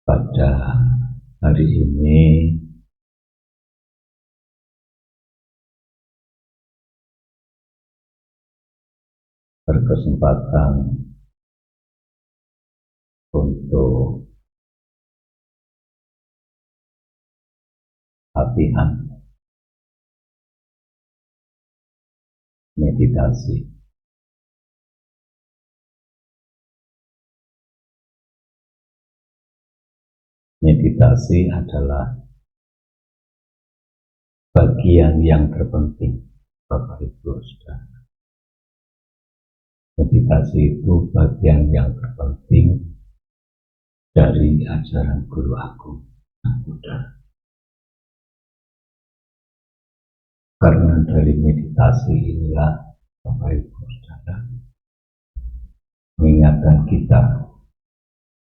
Pada hari ini berkesempatan untuk latihan meditasi. Meditasi adalah bagian yang terpenting, Bapak Ibu Saudara. Meditasi itu bagian yang terpenting dari ajaran Guru Agung Sang Buddha. Karena dari meditasi inilah Bapak Ibu Saudara mengingatkan kita,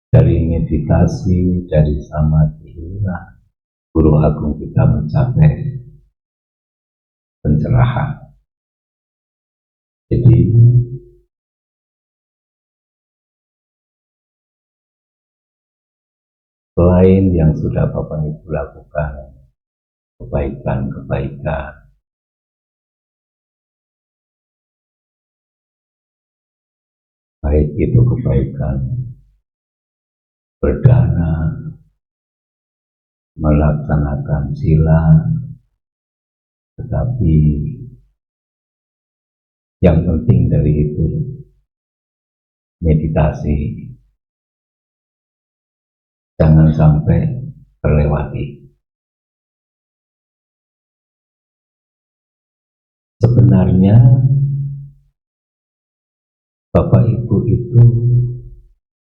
dari meditasi, dari samadhi inilah Guru Agung kita mencapai pencerahan. Jadi selain yang sudah Bapak Ibu lakukan, kebaikan-kebaikan, baik itu kebaikan berdana, melaksanakan sila, tetapi yang penting dari itu meditasi jangan sampai terlewati. Sebenarnya Bapak Ibu itu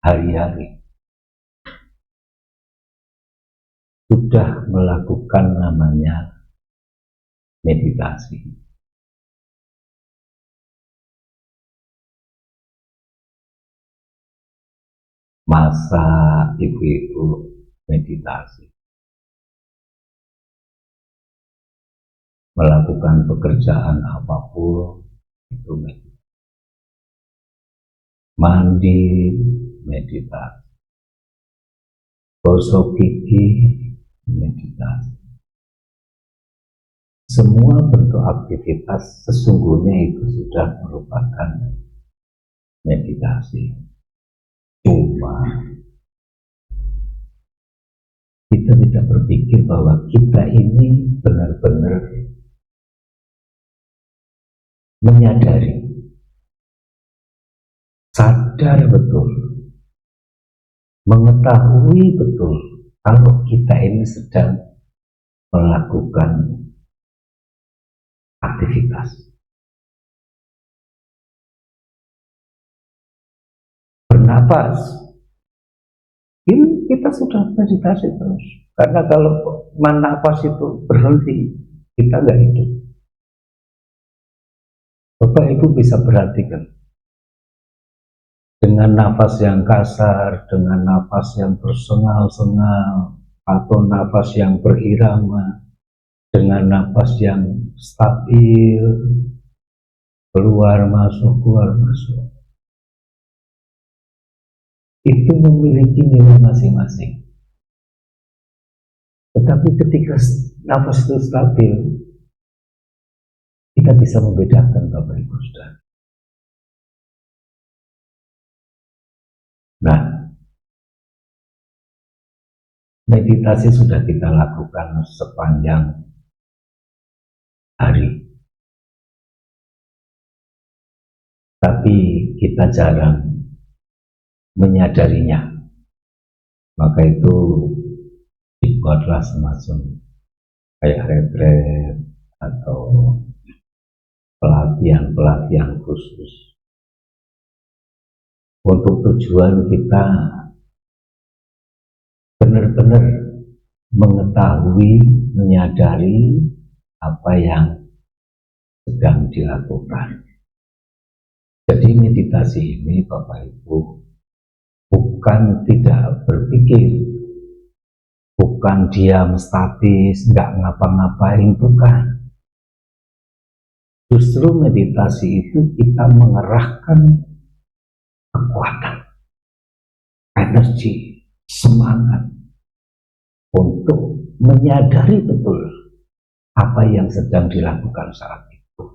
hari-hari sudah melakukan namanya meditasi. Masa ibu-ibu meditasi, melakukan pekerjaan apapun itu meditasi. Mandi meditasi, gosok gigi meditasi. Semua bentuk aktivitas sesungguhnya itu sudah merupakan meditasi. Cuma kita tidak berpikir bahwa kita ini benar-benar menyadari, sadar betul, mengetahui betul kalau kita ini sedang melakukan aktivitas. Bernapas, ini kita sudah meditasi terus. Karena kalau napas itu berhenti, kita nggak hidup. Bapak Ibu bisa perhatikan, dengan nafas yang kasar, dengan nafas yang bersengal-sengal, atau nafas yang berirama, dengan nafas yang stabil, keluar masuk, itu memiliki nilai masing-masing. Tetapi ketika nafas itu stabil, kita bisa membedakan Bapak Ibu Saudara. Nah, meditasi sudah kita lakukan sepanjang hari, tapi kita jarang menyadarinya. Maka itu dibuatlah semacam kayak retret atau pelatihan khusus untuk tujuan kita benar-benar mengetahui, menyadari apa yang sedang dilakukan. Jadi meditasi ini Bapak Ibu bukan tidak berpikir, bukan diam statis, nggak ngapa-ngapain, bukan. Justru meditasi itu kita mengerahkan kekuatan, energi, semangat untuk menyadari betul apa yang sedang dilakukan saat itu.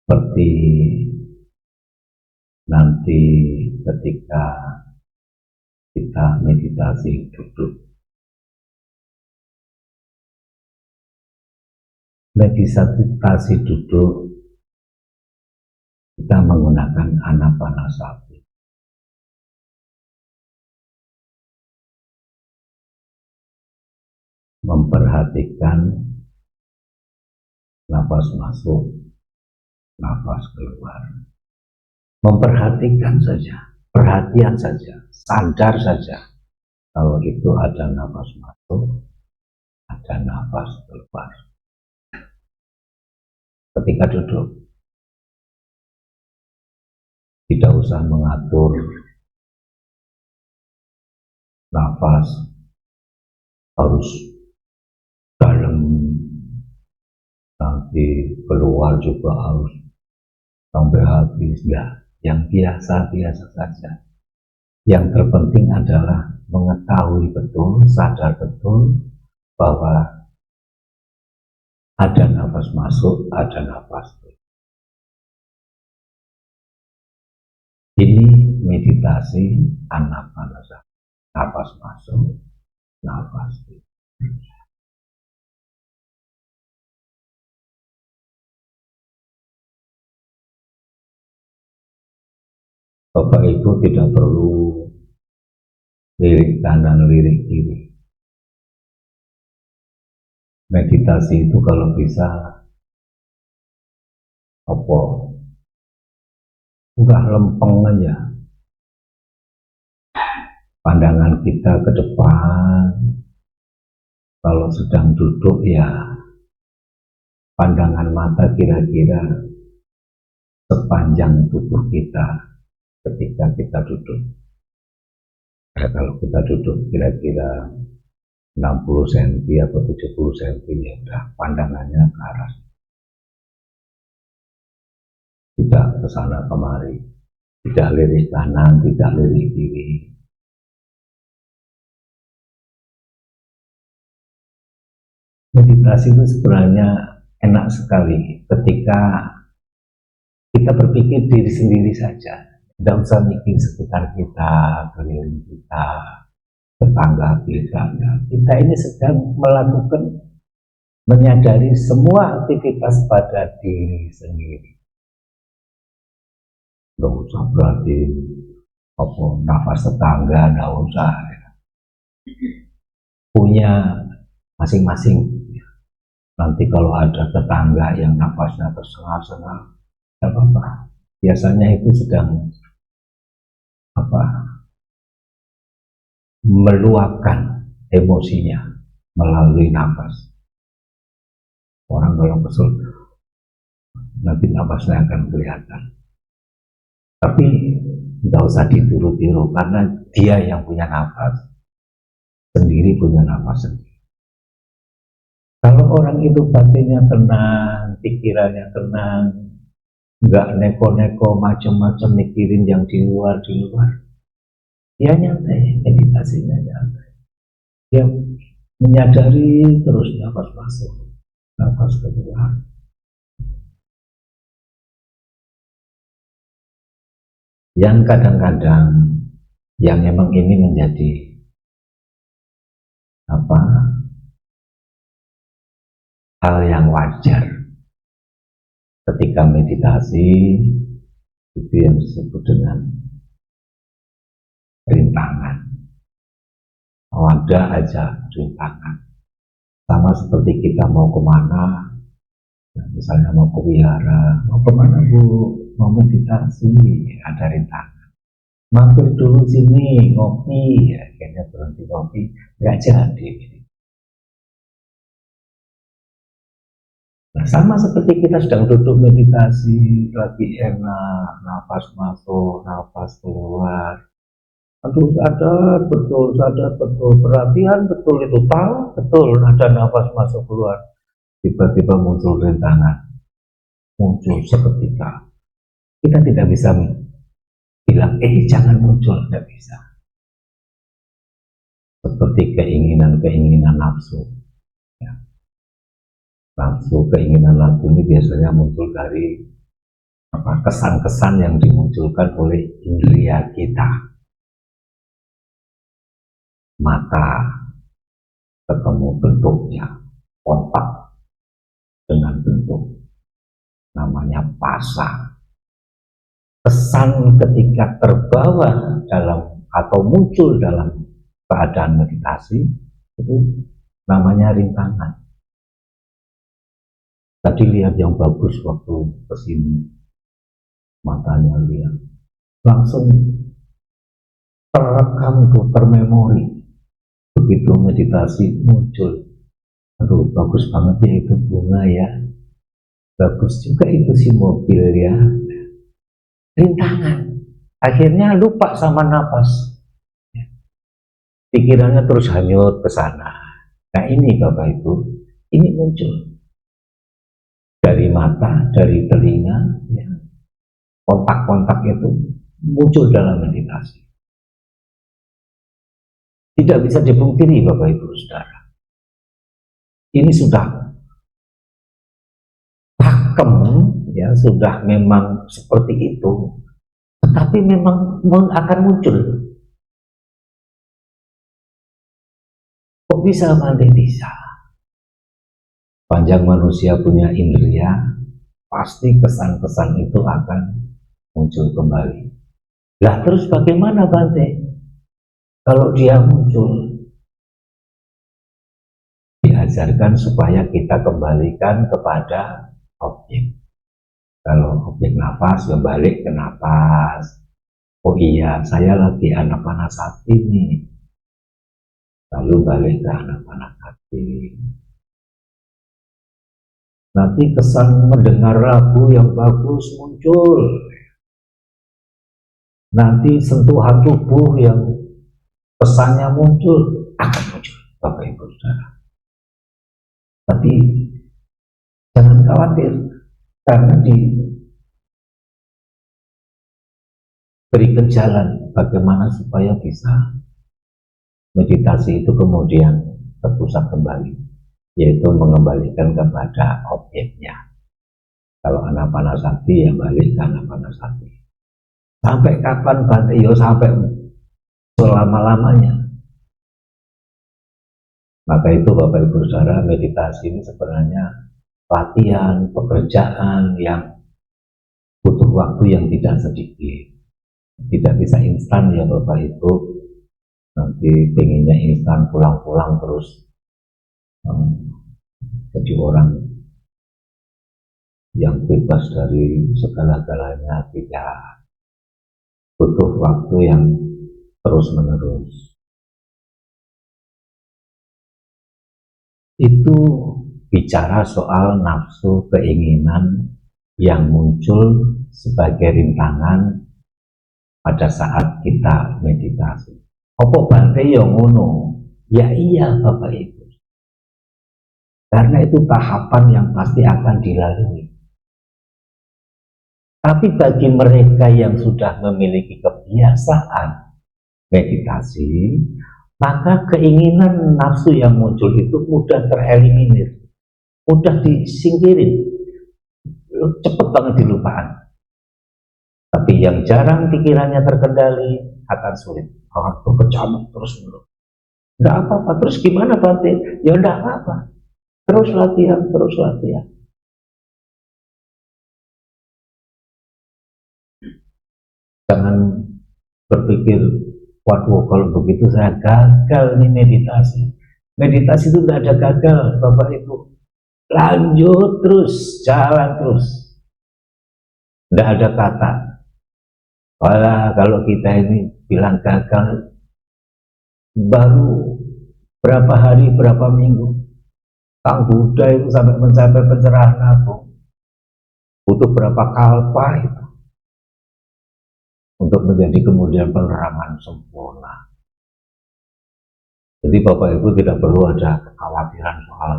Seperti nanti ketika kita meditasi duduk. Meditasi duduk, kita menggunakan anapanasati. Memperhatikan nafas masuk, nafas keluar. Memperhatikan saja, perhatian saja, sadar saja kalau itu ada nafas masuk, ada nafas keluar. Ketika duduk, tidak usah mengatur nafas harus dalam, nanti keluar juga harus sampai habis. Ya, yang biasa-biasa saja. Yang terpenting adalah mengetahui betul, sadar betul bahwa ada nafas masuk, ada nafas keluar. Ini meditasi anapanasati. Nafas masuk, nafas keluar. Bapak Ibu tidak perlu lirik kanan, lirik kiri. Meditasi itu kalau bisa udah lempeng aja. Pandangan kita ke depan. Kalau sedang duduk ya pandangan mata kira-kira sepanjang tubuh kita ketika kita duduk. Nah, kalau kita duduk kira-kira 60 cm atau 70 cm ya udah pandangannya ke arah, tidak ke sana kemari, tidak lirik kanan, tidak lirik kiri. Meditasi itu sebenarnya enak sekali ketika kita berpikir diri sendiri saja, tidak usah mikir sekitar kita, keliling kita, tetangga kita. Kita ini sedang melakukan, menyadari semua aktivitas pada diri sendiri. Tidak usah berarti nafas tetangga, tidak usah. Punya masing-masing. Nanti kalau ada tetangga yang nafasnya tersengal-sengal, tidak apa-apa. Biasanya itu sedang meluapkan emosinya melalui nafas. Orang kalau kesel, nanti nafasnya akan kelihatan. Tapi tidak usah ditiru-tiru, karena dia yang punya nafas sendiri, punya nafas sendiri. Kalau orang itu batinnya tenang, pikirannya tenang, nggak neko-neko macam-macam mikirin yang di luar, dia nyantai, meditasinya nyantai. Dia menyadari terus nafas masuk, nafas keluar. Yang kadang-kadang yang memang ini menjadi hal yang wajar ketika meditasi, itu yang disebut dengan rintangan. Ada aja rintangan. Sama seperti kita mau kemana, misalnya mau ke wihara, mau kemana Bu, mau meditasi, ada rintangan. Mampir dulu sini, ngopi, akhirnya berhenti ngopi, nggak jadi. Nah, sama seperti kita sedang duduk meditasi, lagi enak, nafas masuk, nafas keluar. Aduh, sadar betul, perhatian betul, itu tahu betul ada nafas masuk keluar. Tiba-tiba muncul rintangan, muncul seketika. Kita tidak bilang, jangan muncul, tidak bisa. Seperti keinginan-keinginan nafsu. Ya. Nafsu, keinginan nafsu ini biasanya muncul dari kesan-kesan yang dimunculkan oleh indera kita. Mata ketemu bentuknya, kontak dengan bentuk, namanya pasang. Kesan ketika terbawa dalam atau muncul dalam keadaan meditasi itu namanya rintangan. Tadi lihat yang bagus waktu kesini, matanya lihat langsung terekam tuh, termemori. Begitu meditasi muncul, aduh bagus banget ya itu bunga ya, bagus juga itu si mobil ya. Rintangan, akhirnya lupa sama napas, pikirannya terus hanyut ke sana. Nah ini Bapak Ibu, ini muncul dari mata, dari telinga, ya. Kontak-kontak itu muncul dalam meditasi. Tidak bisa dipungkiri Bapak Ibu Saudara, ini sudah pakem, ya, sudah memang seperti itu, tetapi memang akan muncul. Kok bisa? Nanti bisa. Panjang manusia punya indera, pasti kesan-kesan itu akan muncul kembali. Lah terus bagaimana Bante? Kalau dia muncul, diajarkan supaya kita kembalikan kepada objek. Kalau objek nafas, ya balik ke nafas. Oh iya, saya lagi anapanasati nih. Lalu balik ke anapanasati. Nanti kesan mendengar lagu yang bagus muncul. Nanti sentuhan tubuh yang pesannya muncul, akan muncul Bapak Ibu Saudara. Tapi jangan khawatir, karena diberikan jalan bagaimana supaya bisa meditasi itu kemudian terpusat kembali, yaitu mengembalikan kepada objeknya. Kalau anapanasati ya balik ke anapanasati. Sampai kapan Bante? Ya sampai selama-lamanya. Maka itu Bapak Ibu Saudara, meditasi ini sebenarnya latihan, pekerjaan yang butuh waktu yang tidak sedikit. Tidak bisa instan ya Bapak Ibu. Nanti pengennya instan, pulang-pulang terus jadi orang yang bebas dari segala-galanya. Tidak, butuh waktu yang terus-menerus. Itu bicara soal nafsu, keinginan yang muncul sebagai rintangan pada saat kita meditasi. Apa Bante yang ngono? Ya iya Bapak Ibu. Karena itu tahapan yang pasti akan dilalui. Tapi bagi mereka yang sudah memiliki kebiasaan meditasi, maka keinginan nafsu yang muncul itu mudah tereliminir, mudah disingkirin, cepat banget dilupakan. Tapi yang jarang pikirannya terkendali akan sulit. Itu kecamuk terus menerus. Enggak apa-apa. Terus gimana Bante? Ya enggak apa-apa. Terus latihan, terus latihan. Jangan berpikir, waduh kalau begitu saya gagal nih meditasi. Meditasi itu tidak ada gagal Bapak Ibu. Lanjut terus, jalan terus. Tidak ada kata. Walah kalau kita ini bilang gagal, baru berapa hari, berapa minggu. Kang Buddha itu sampai mencapai pencerahan agung. Butuh berapa kalpa itu untuk menjadi kemudian penerangan sempurna. Jadi Bapak Ibu tidak perlu ada kekhawatiran soal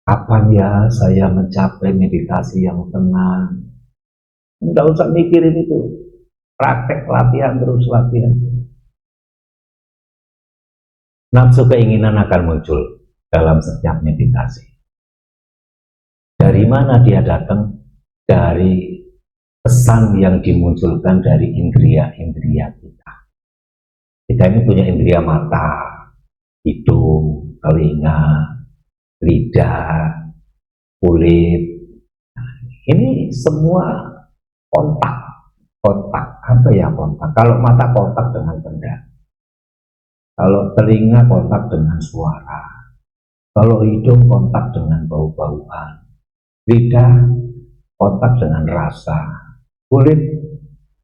kapan ya saya mencapai meditasi yang tenang. Enggak usah mikirin itu. praktek latihan terus latihan. Nafsu keinginan akan muncul dalam setiap meditasi. Dari mana dia datang? Dari pesan yang dimunculkan dari indria-indria kita. Kita ini punya indria mata, hidung, telinga, lidah, kulit. Ini semua kontak. Apa ya kontak? Kalau mata kontak dengan benda, kalau telinga kontak dengan suara, kalau hidung kontak dengan bau-bauan, lidah kontak dengan rasa, kulit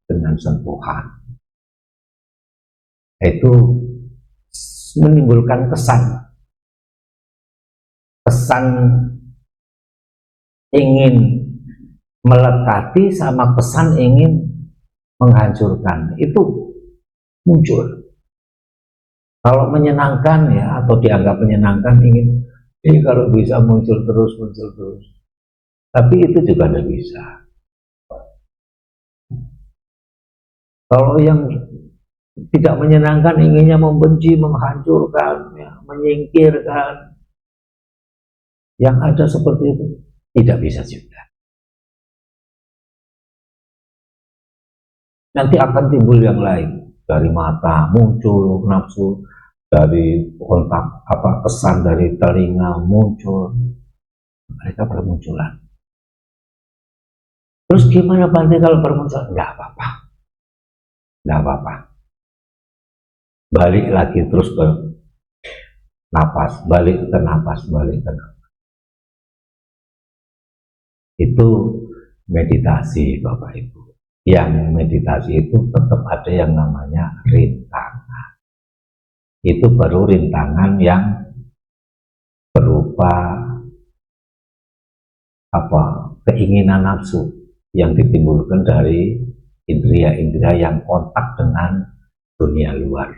dengan sentuhan. Itu menimbulkan kesan ingin melekati sama kesan ingin menghancurkan, itu muncul. Kalau menyenangkan ya, atau dianggap menyenangkan, ingin kalau bisa muncul terus. Tapi itu juga tidak bisa. Kalau yang tidak menyenangkan, inginnya membenci, menghancurkan, ya, menyingkirkan, yang ada seperti itu tidak bisa juga. Nanti akan timbul yang lain. Dari mata muncul nafsu, dari kontak kesan dari telinga muncul, mereka bermunculan. Terus gimana Bante kalau bermunculan? Nggak apa-apa. Balik lagi terus ke napas, balik ke napas. Itu meditasi Bapak Ibu. Yang meditasi itu tetap ada yang namanya rintangan. Itu baru rintangan yang berupa keinginan nafsu yang ditimbulkan dari indria-indria yang kontak dengan dunia luar.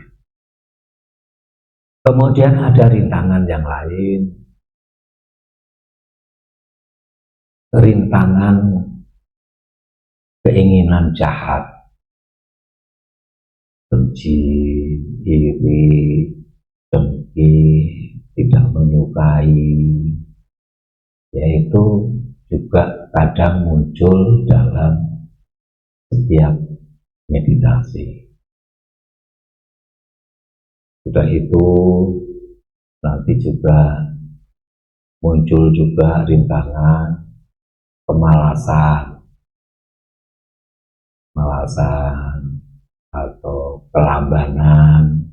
Kemudian ada rintangan yang lain, rintangan keinginan jahat, benci, iri, dengki, tidak menyukai, yaitu juga kadang muncul dalam setiap meditasi. Sudah itu nanti juga muncul juga rintangan kemalasan atau kelambanan.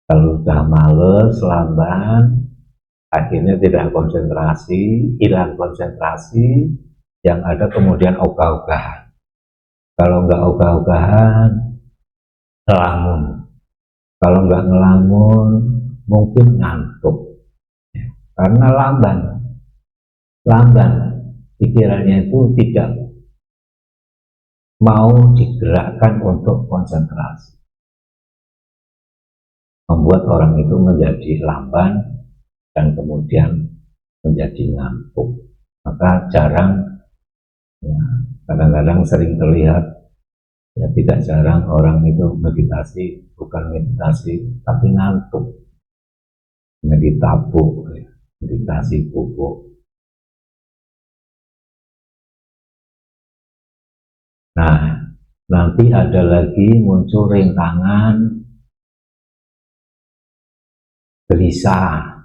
Kalau sudah males, lamban, akhirnya tidak konsentrasi, hilang konsentrasi, yang ada kemudian ogah-ogahan. Kalau nggak ogah-ogahan, ngelamun. Kalau nggak ngelamun, mungkin ngantuk. Karena lamban, pikirannya itu tidak mau digerakkan untuk konsentrasi. Membuat orang itu menjadi lamban dan kemudian menjadi ngantuk. Maka jarang, ya, kadang-kadang sering terlihat, ya tidak jarang orang itu meditasi, bukan meditasi tapi ngantuk, meditasi bubuk. Nah, nanti ada lagi muncul rintangan gelisah,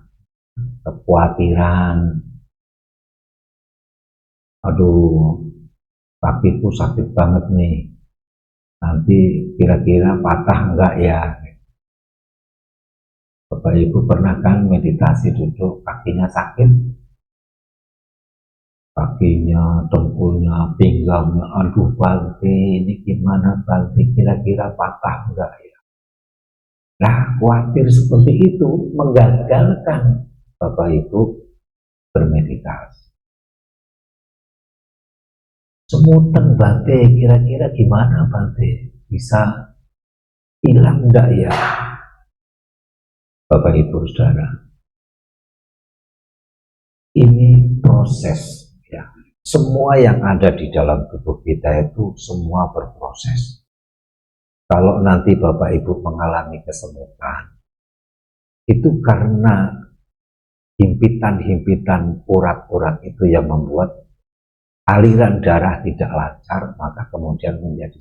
kekhawatiran. Aduh, kakiku sakit banget nih. Nanti kira-kira patah enggak ya? Bapak Ibu pernah kan meditasi duduk, kakinya sakit? Kakinya, dengkulnya, pinggangnya, aduh Bante, ini gimana Bante, kira-kira patah enggak ya? Nah, khawatir seperti itu menggagalkan Bapak Ibu bermeditasi. Semutan Bante, kira-kira gimana Bante, bisa hilang enggak ya? Bapak Ibu Saudara, ini proses, ya, semua yang ada di dalam tubuh kita itu semua berproses. Kalau nanti Bapak Ibu mengalami kesemutan, itu karena himpitan-himpitan urat-urat itu yang membuat aliran darah tidak lancar, maka kemudian menjadi.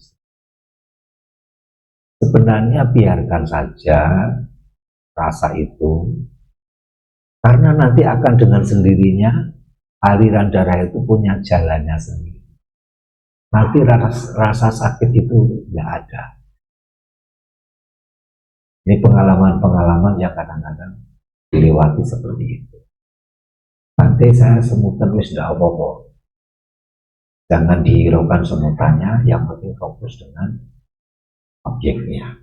Sebenarnya biarkan saja rasa itu, karena nanti akan dengan sendirinya aliran darah itu punya jalannya sendiri. Nanti rasa sakit itu tidak ada. Ini pengalaman-pengalaman yang kadang-kadang dilewati seperti itu. Nanti saya semutan wis ndak apa-apa. Jangan dihiraukan semutannya, yang penting fokus dengan objeknya.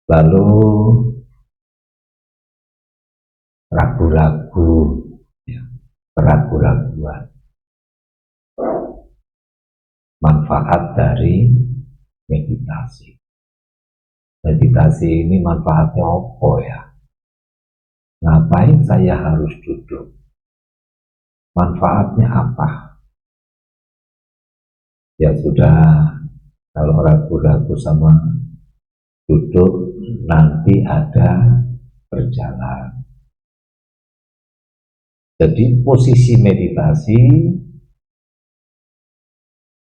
Lalu ragu-ragu, ya, keraguan-raguan. Manfaat dari meditasi. Meditasi ini manfaatnya apa ya? Ngapain saya harus duduk? Manfaatnya apa? Ya sudah, kalau ragu-ragu sama duduk, nanti ada berjalan. Jadi posisi meditasi,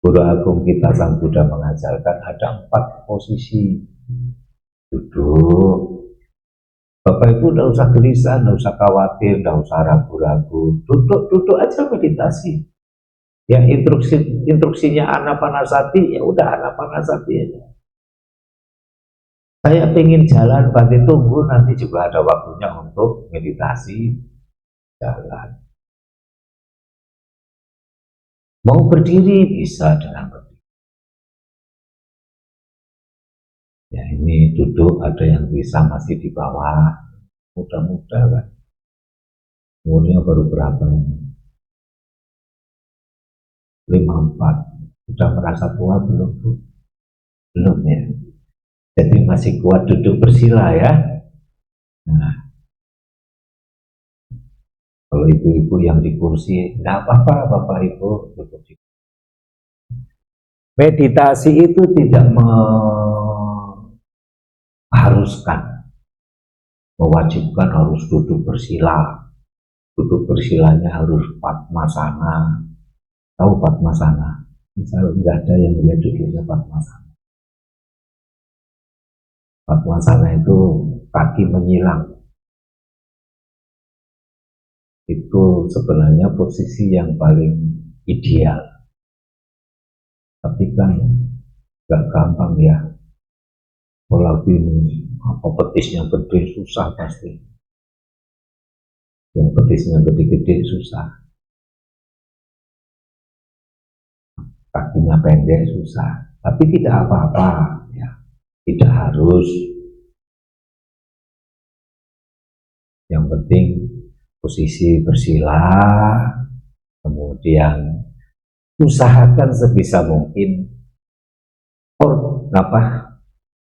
Guru Agung kita Sang Buddha mengajarkan ada 4 posisi. Duduk. Bapak Ibu tidak usah gelisah, tidak usah khawatir, tidak usah ragu-ragu. Duduk aja meditasi. Yang instruksinya anapanasati, ya udah anapanasati aja. Saya pengen jalan, berarti tunggu, nanti juga ada waktunya untuk meditasi jalan. Mau berdiri bisa dengan berdiri. Ya ini duduk, ada yang bisa masih di bawah, muda-muda kan. Umurnya baru berapa ini? 54. Sudah merasa tua belum? Belum ya. Jadi masih kuat duduk bersila ya. Nah, kalau ibu-ibu yang di kursi, enggak apa-apa Bapak Ibu duduk di kursi. Meditasi itu tidak mengharuskan, mewajibkan harus duduk bersila. Duduk bersilanya harus Padmasana. Tahu Padmasana? Misalnya enggak ada yang lihat duduknya Padmasana. Padmasana itu kaki menyilang. Itu sebenarnya posisi yang paling ideal. Tapi kan gak gampang ya. Kalau gini, apa petisnya gede susah pasti. Yang petisnya gede-gede susah. Kakinya pendek susah. Tapi tidak apa-apa ya. Tidak harus. Yang penting posisi bersila, kemudian usahakan sebisa mungkin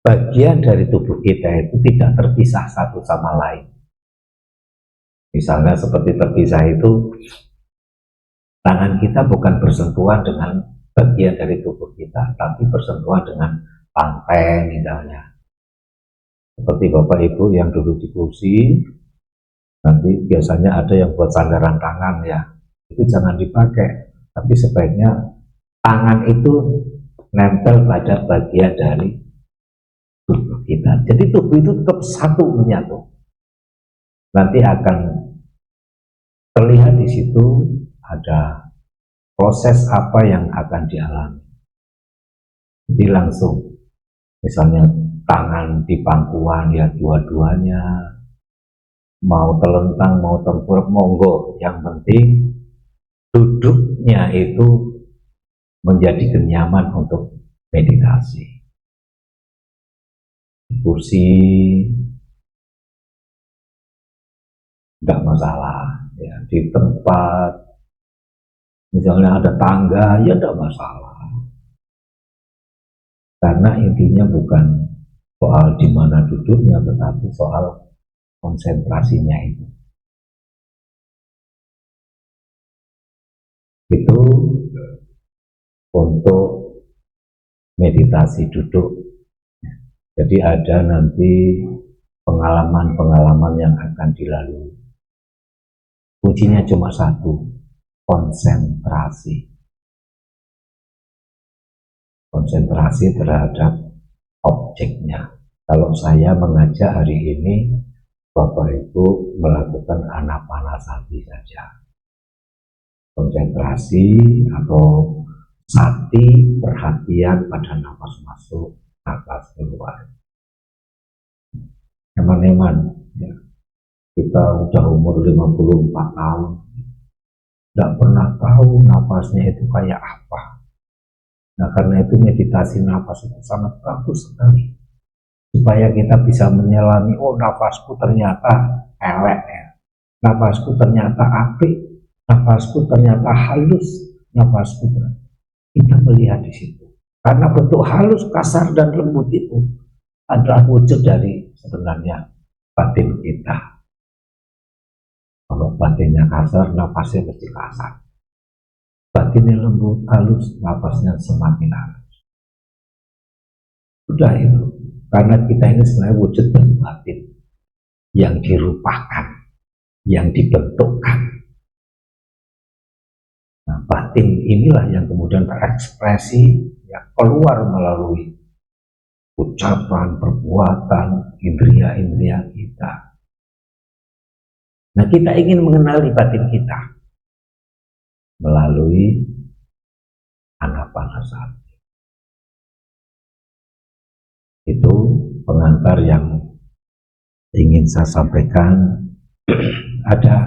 bagian dari tubuh kita itu tidak terpisah satu sama lain. Misalnya seperti terpisah itu, tangan kita bukan bersentuhan dengan bagian dari tubuh kita, tapi bersentuhan dengan lantai misalnya. Seperti Bapak Ibu yang duduk di kursi, nanti biasanya ada yang buat sandaran tangan ya, itu jangan dipakai, tapi sebaiknya tangan itu nempel pada bagian dari tubuh kita. Jadi tubuh itu tetap satu menyatu. Nanti akan terlihat di situ ada proses apa yang akan dialami. Jadi langsung, misalnya tangan di pangkuan ya dua-duanya, mau telentang mau tempur monggo, yang penting duduknya itu menjadi kenyaman untuk meditasi. Kursi enggak masalah ya, di tempat misalnya ada tangga ya enggak masalah, karena intinya bukan soal di mana duduknya, tetapi soal konsentrasinya itu. Itu untuk meditasi duduk. Jadi ada nanti pengalaman-pengalaman yang akan dilalui. Kuncinya cuma satu, konsentrasi. Konsentrasi terhadap objeknya. Kalau saya mengajak hari ini, Bapak Ibu melakukan anapanasati saja. Konsentrasi atau sati, perhatian pada nafas masuk, nafas keluar. Teman-teman, ya, kita udah umur 54 tahun, tidak pernah tahu nafasnya itu kayak apa. Nah, karena itu meditasi nafas itu sangat bagus sekali. Supaya kita bisa menyelami, oh nafasku ternyata elek ya. Nafasku ternyata apik, nafasku ternyata halus, nafasku ternyata. Kita melihat di situ. Karena bentuk halus, kasar, dan lembut itu adalah wujud dari sebenarnya batin kita. Kalau batinnya kasar, nafasnya mesti kasar. Batinnya lembut, halus, nafasnya semakin halus. Sudah itu. Karena kita ini sebenarnya wujud dari batin yang dirupakan, yang dibentukkan. Nah, batin inilah yang kemudian berekspresi, yang keluar melalui ucapan, perbuatan, indria-indria kita. Nah, kita ingin mengenali batin kita melalui anapanasati. Itu pengantar yang ingin saya sampaikan. Ada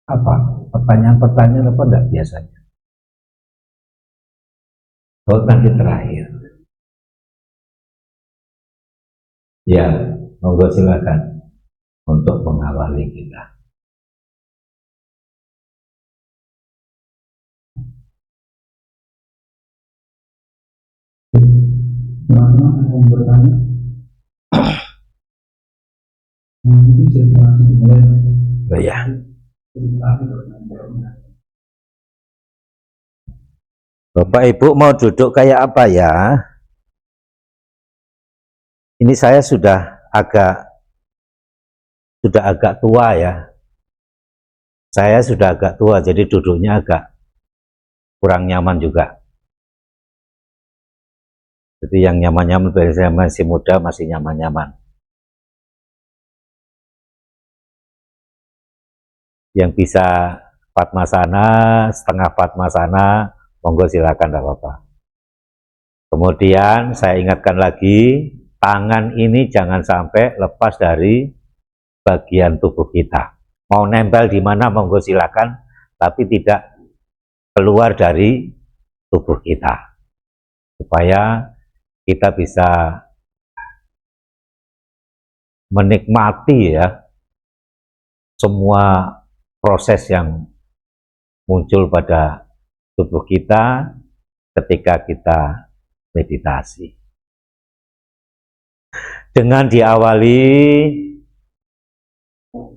apa? Pertanyaan-pertanyaan apa enggak biasanya? Kalau nanti terakhir. Ya, monggo silakan untuk mengawali kita. Teman-teman yang bertanya, mungkin saya dimulai. Ya. Bapak Ibu mau duduk kayak apa ya? Ini saya sudah agak tua ya. Saya sudah agak tua, jadi duduknya agak kurang nyaman juga. Jadi yang nyaman-nyaman, saya masih muda, masih nyaman-nyaman. Yang bisa Padmasana, setengah Padmasana, monggo silakan, tidak apa-apa. Kemudian saya ingatkan lagi, tangan ini jangan sampai lepas dari bagian tubuh kita. Mau nempel di mana monggo silakan, tapi tidak keluar dari tubuh kita. Supaya kita bisa menikmati ya semua proses yang muncul pada tubuh kita ketika kita meditasi. Dengan diawali,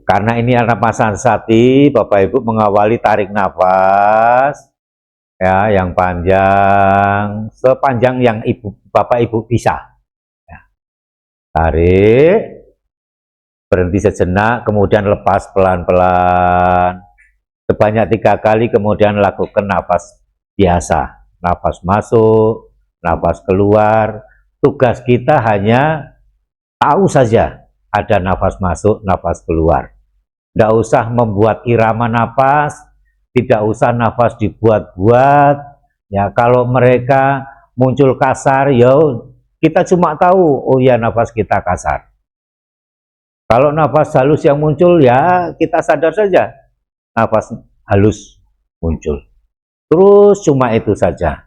karena ini anapanasati, Bapak Ibu mengawali tarik nafas ya yang panjang, sepanjang yang Bapak Ibu bisa. Ya. Tarik, berhenti sejenak, kemudian lepas pelan-pelan sebanyak 3 kali, kemudian lakukan nafas biasa, nafas masuk, nafas keluar. Tugas kita hanya tahu saja ada nafas masuk, nafas keluar. Tidak usah membuat irama nafas, tidak usah nafas dibuat-buat. Ya, kalau mereka muncul kasar, ya kita cuma tahu, oh ya nafas kita kasar. Kalau nafas halus yang muncul, ya kita sadar saja nafas halus muncul. Terus cuma itu saja.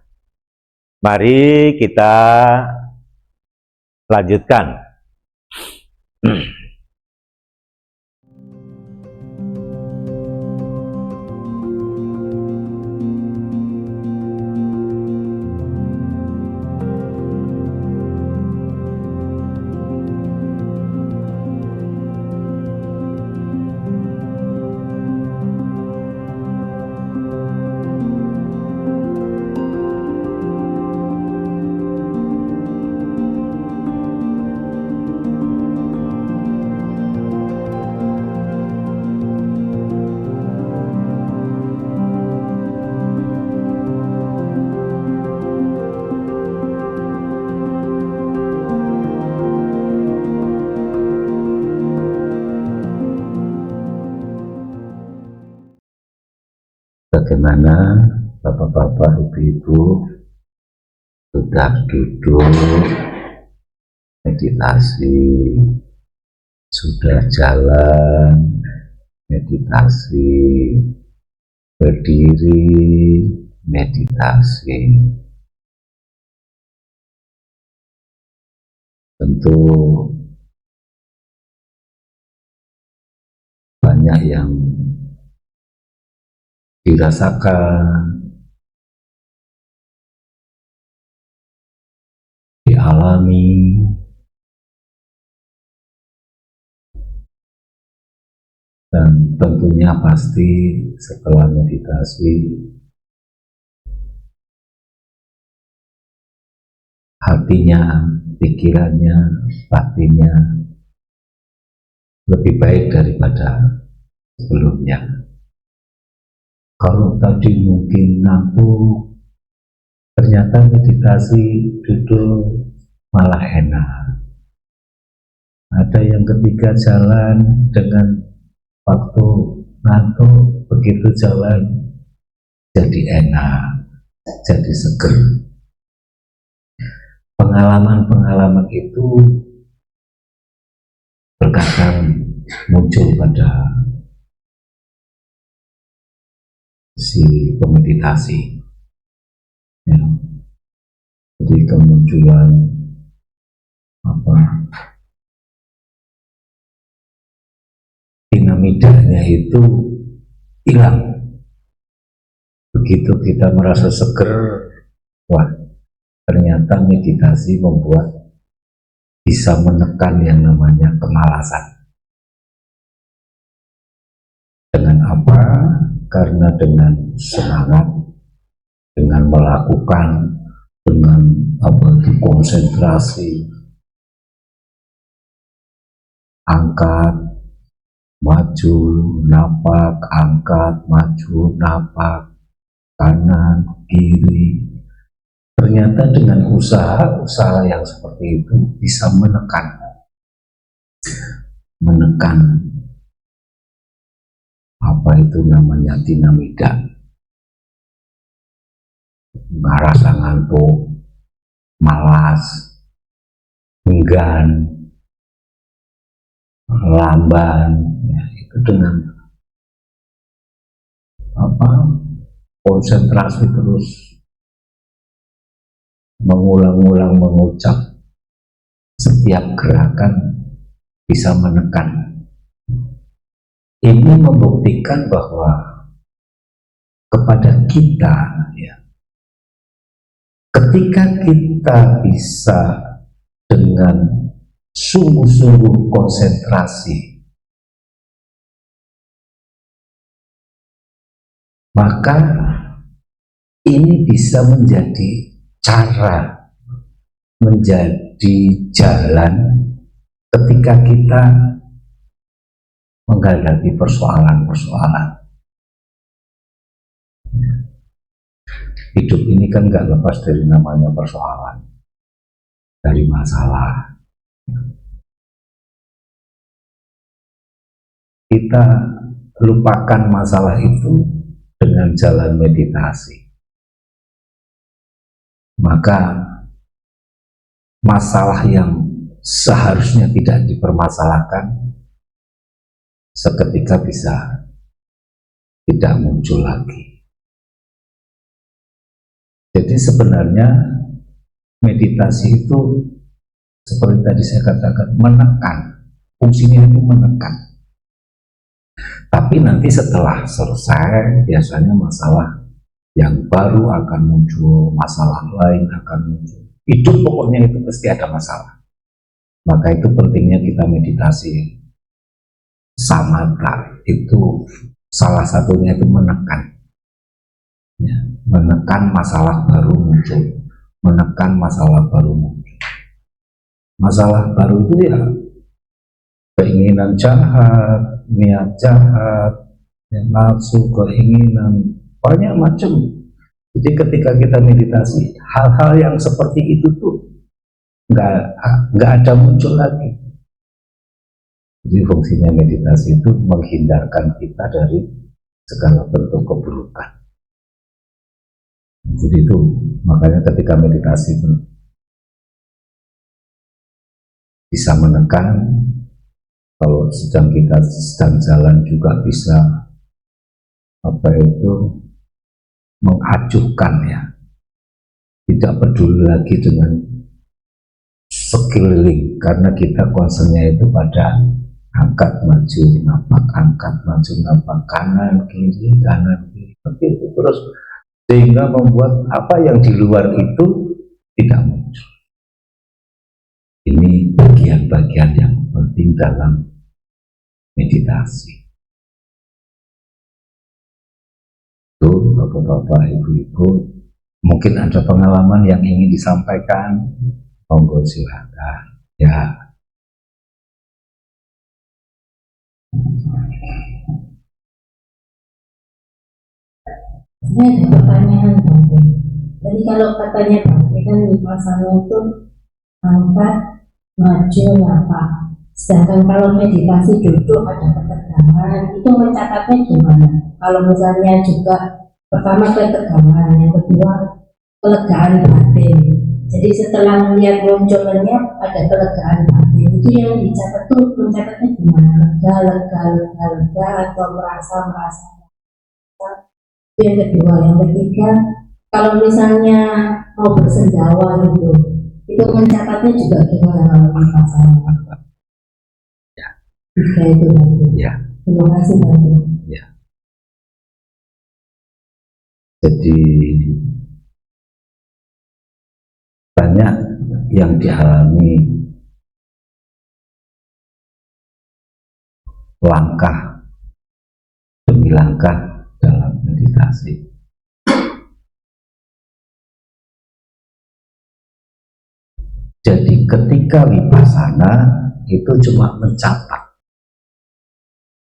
Mari kita lanjutkan. Bagaimana Bapak-bapak, Ibu-ibu sudah duduk meditasi, sudah jalan meditasi, berdiri meditasi. Tentu banyak yang dirasakan, dialami, dan tentunya pasti setelah meditasi hatinya, pikirannya, batinnya lebih baik daripada sebelumnya. Kalau tadi mungkin ngantuk, ternyata meditasi duduk malah enak. Ada yang ketika jalan dengan waktu ngantuk, begitu jalan jadi enak, jadi seger. Pengalaman-pengalaman itu terkadang muncul pada si pemeditasi, ya. Jadi kemunculan dinamikanya itu hilang. Begitu kita merasa seger, wah, ternyata meditasi membuat bisa menekan yang namanya kemalasan. Dengan apa? Karena dengan semangat, dengan melakukan, dengan konsentrasi, angkat, maju, napak, angkat, maju, napak, kanan, kiri. Ternyata dengan usaha yang seperti itu bisa menekan apa itu namanya dinamika, rasa ngantuk, malas, enggan, lamban, ya, itu dengan konsentrasi terus mengulang-ulang mengucap setiap gerakan bisa menekan. Ini membuktikan bahwa kepada kita, ya, ketika kita bisa dengan sungguh-sungguh konsentrasi, maka ini bisa menjadi cara, menjadi jalan ketika kita menghadapi persoalan-persoalan. Hidup ini kan nggak lepas dari namanya persoalan, dari masalah. Kita lupakan masalah itu dengan jalan meditasi. Maka masalah yang seharusnya tidak dipermasalahkan seketika bisa tidak muncul lagi. Jadi sebenarnya meditasi itu seperti tadi saya katakan, menekan, fungsinya itu menekan. Tapi nanti setelah selesai biasanya masalah yang baru akan muncul, masalah lain akan muncul. Hidup pokoknya itu pasti ada masalah. Maka itu pentingnya kita meditasi. Samatha itu salah satunya itu menekan, ya, menekan masalah baru muncul, menekan masalah baru muncul. Masalah baru itu ya keinginan jahat, niat jahat, ya, nafsu, keinginan, banyak macam. Jadi ketika kita meditasi, hal-hal yang seperti itu tuh nggak ada muncul lagi. Jadi fungsinya meditasi itu menghindarkan kita dari segala bentuk keburukan. Jadi itu makanya ketika meditasi pun bisa menekan, kalau kita sedang jalan juga bisa mengacuhkan ya, tidak peduli lagi dengan sekeliling karena kita concernnya itu pada angkat maju napak, angkat maju napak, kanan kiri seperti itu terus, sehingga membuat apa yang di luar itu tidak muncul. Ini bagian-bagian yang penting dalam meditasi. Itu bapak-bapak, ibu-ibu, mungkin ada pengalaman yang ingin disampaikan, monggo silakan ya. Saya ada pertanyaan Bante. Jadi kalau katanya Bante kan vipassana itu angkat, maju, napak. Sedangkan kalau meditasi duduk ada ketegangan, itu mencatatnya gimana? Kalau misalnya juga pertama ketegangan, yang kedua kelegaan batin. Jadi setelah melihat munculnya ada kelegaan batin, itu yang dicatat tuh mencatatnya gimana? Lega atau merasa. Yang kedua, yang ketiga, kalau misalnya mau bersendawa gitu, itu mencatatnya juga gimana kalau vipassana? Ya. Tiga itu Bante. Ya. Terima kasih Bante. Ya. Jadi banyak yang dialami langkah demi langkah dalam meditasi. Jadi ketika vipassana itu cuma mencatat,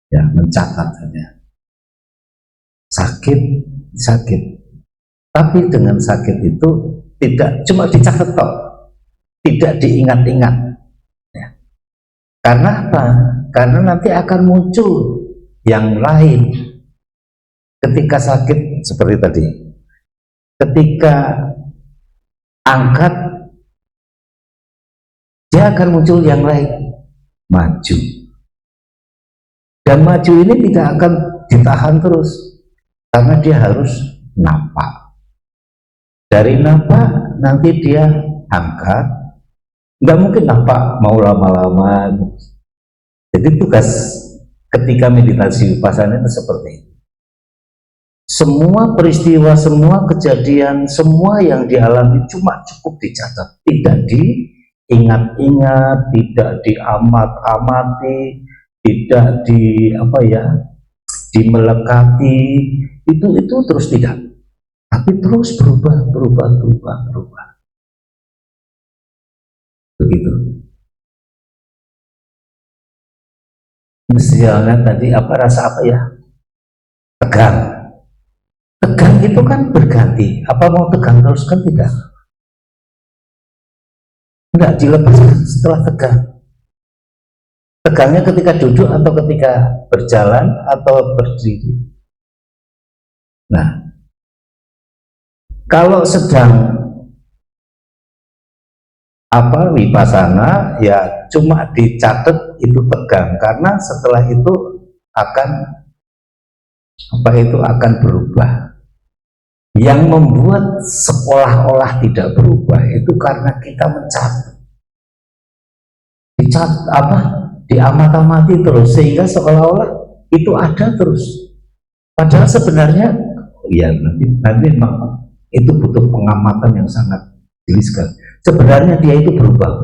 ya mencatat saja. Sakit, tapi dengan sakit itu tidak cuma dicatat toh, tidak diingat-ingat. Ya. Karena apa? Karena nanti akan muncul yang lain. Ketika sakit seperti tadi, ketika angkat, dia akan muncul yang lain, maju. Dan maju ini tidak akan ditahan terus, karena dia harus napak. Dari napak nanti dia angkat, nggak mungkin napak mau lama-lama. Jadi tugas ketika meditasi vipassana itu seperti itu. Semua peristiwa, semua kejadian, semua yang dialami cuma cukup dicatat, tidak diingat-ingat, tidak diamat-amati, tidak dimelekati, itu terus tidak, tapi terus berubah. Begitu. Misalnya tadi rasa apa ya? Tegang. Tegang itu kan berganti. Apa mau tegang terus kan tidak? Enggak, dilepaskan setelah tegang. Tegangnya ketika duduk atau ketika berjalan atau berdiri. Nah, kalau sedang vipassana ya cuma dicatat itu tegang, karena setelah itu akan berubah. Yang membuat seolah-olah tidak berubah itu karena kita diamat-amati terus, sehingga seolah-olah itu ada terus. Padahal sebenarnya ya nanti memang itu butuh pengamatan yang sangat jeli sekali. Sebenarnya dia itu berubah.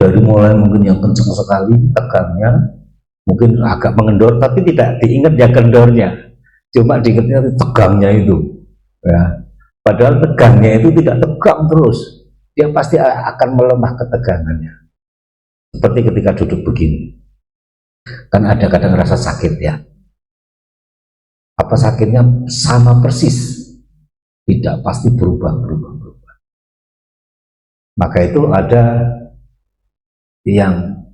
Dari mulai mungkin yang kencang sekali tegangnya, mungkin agak mengendor, tapi tidak diingat ya kendornya, cuma diingatnya tegangnya itu. Ya. Padahal tegangnya itu tidak tegang terus, dia pasti akan melemah ketegangannya. Seperti ketika duduk begini, kan ada kadang rasa sakit ya. Apa sakitnya sama persis, tidak pasti berubah. Maka itu ada yang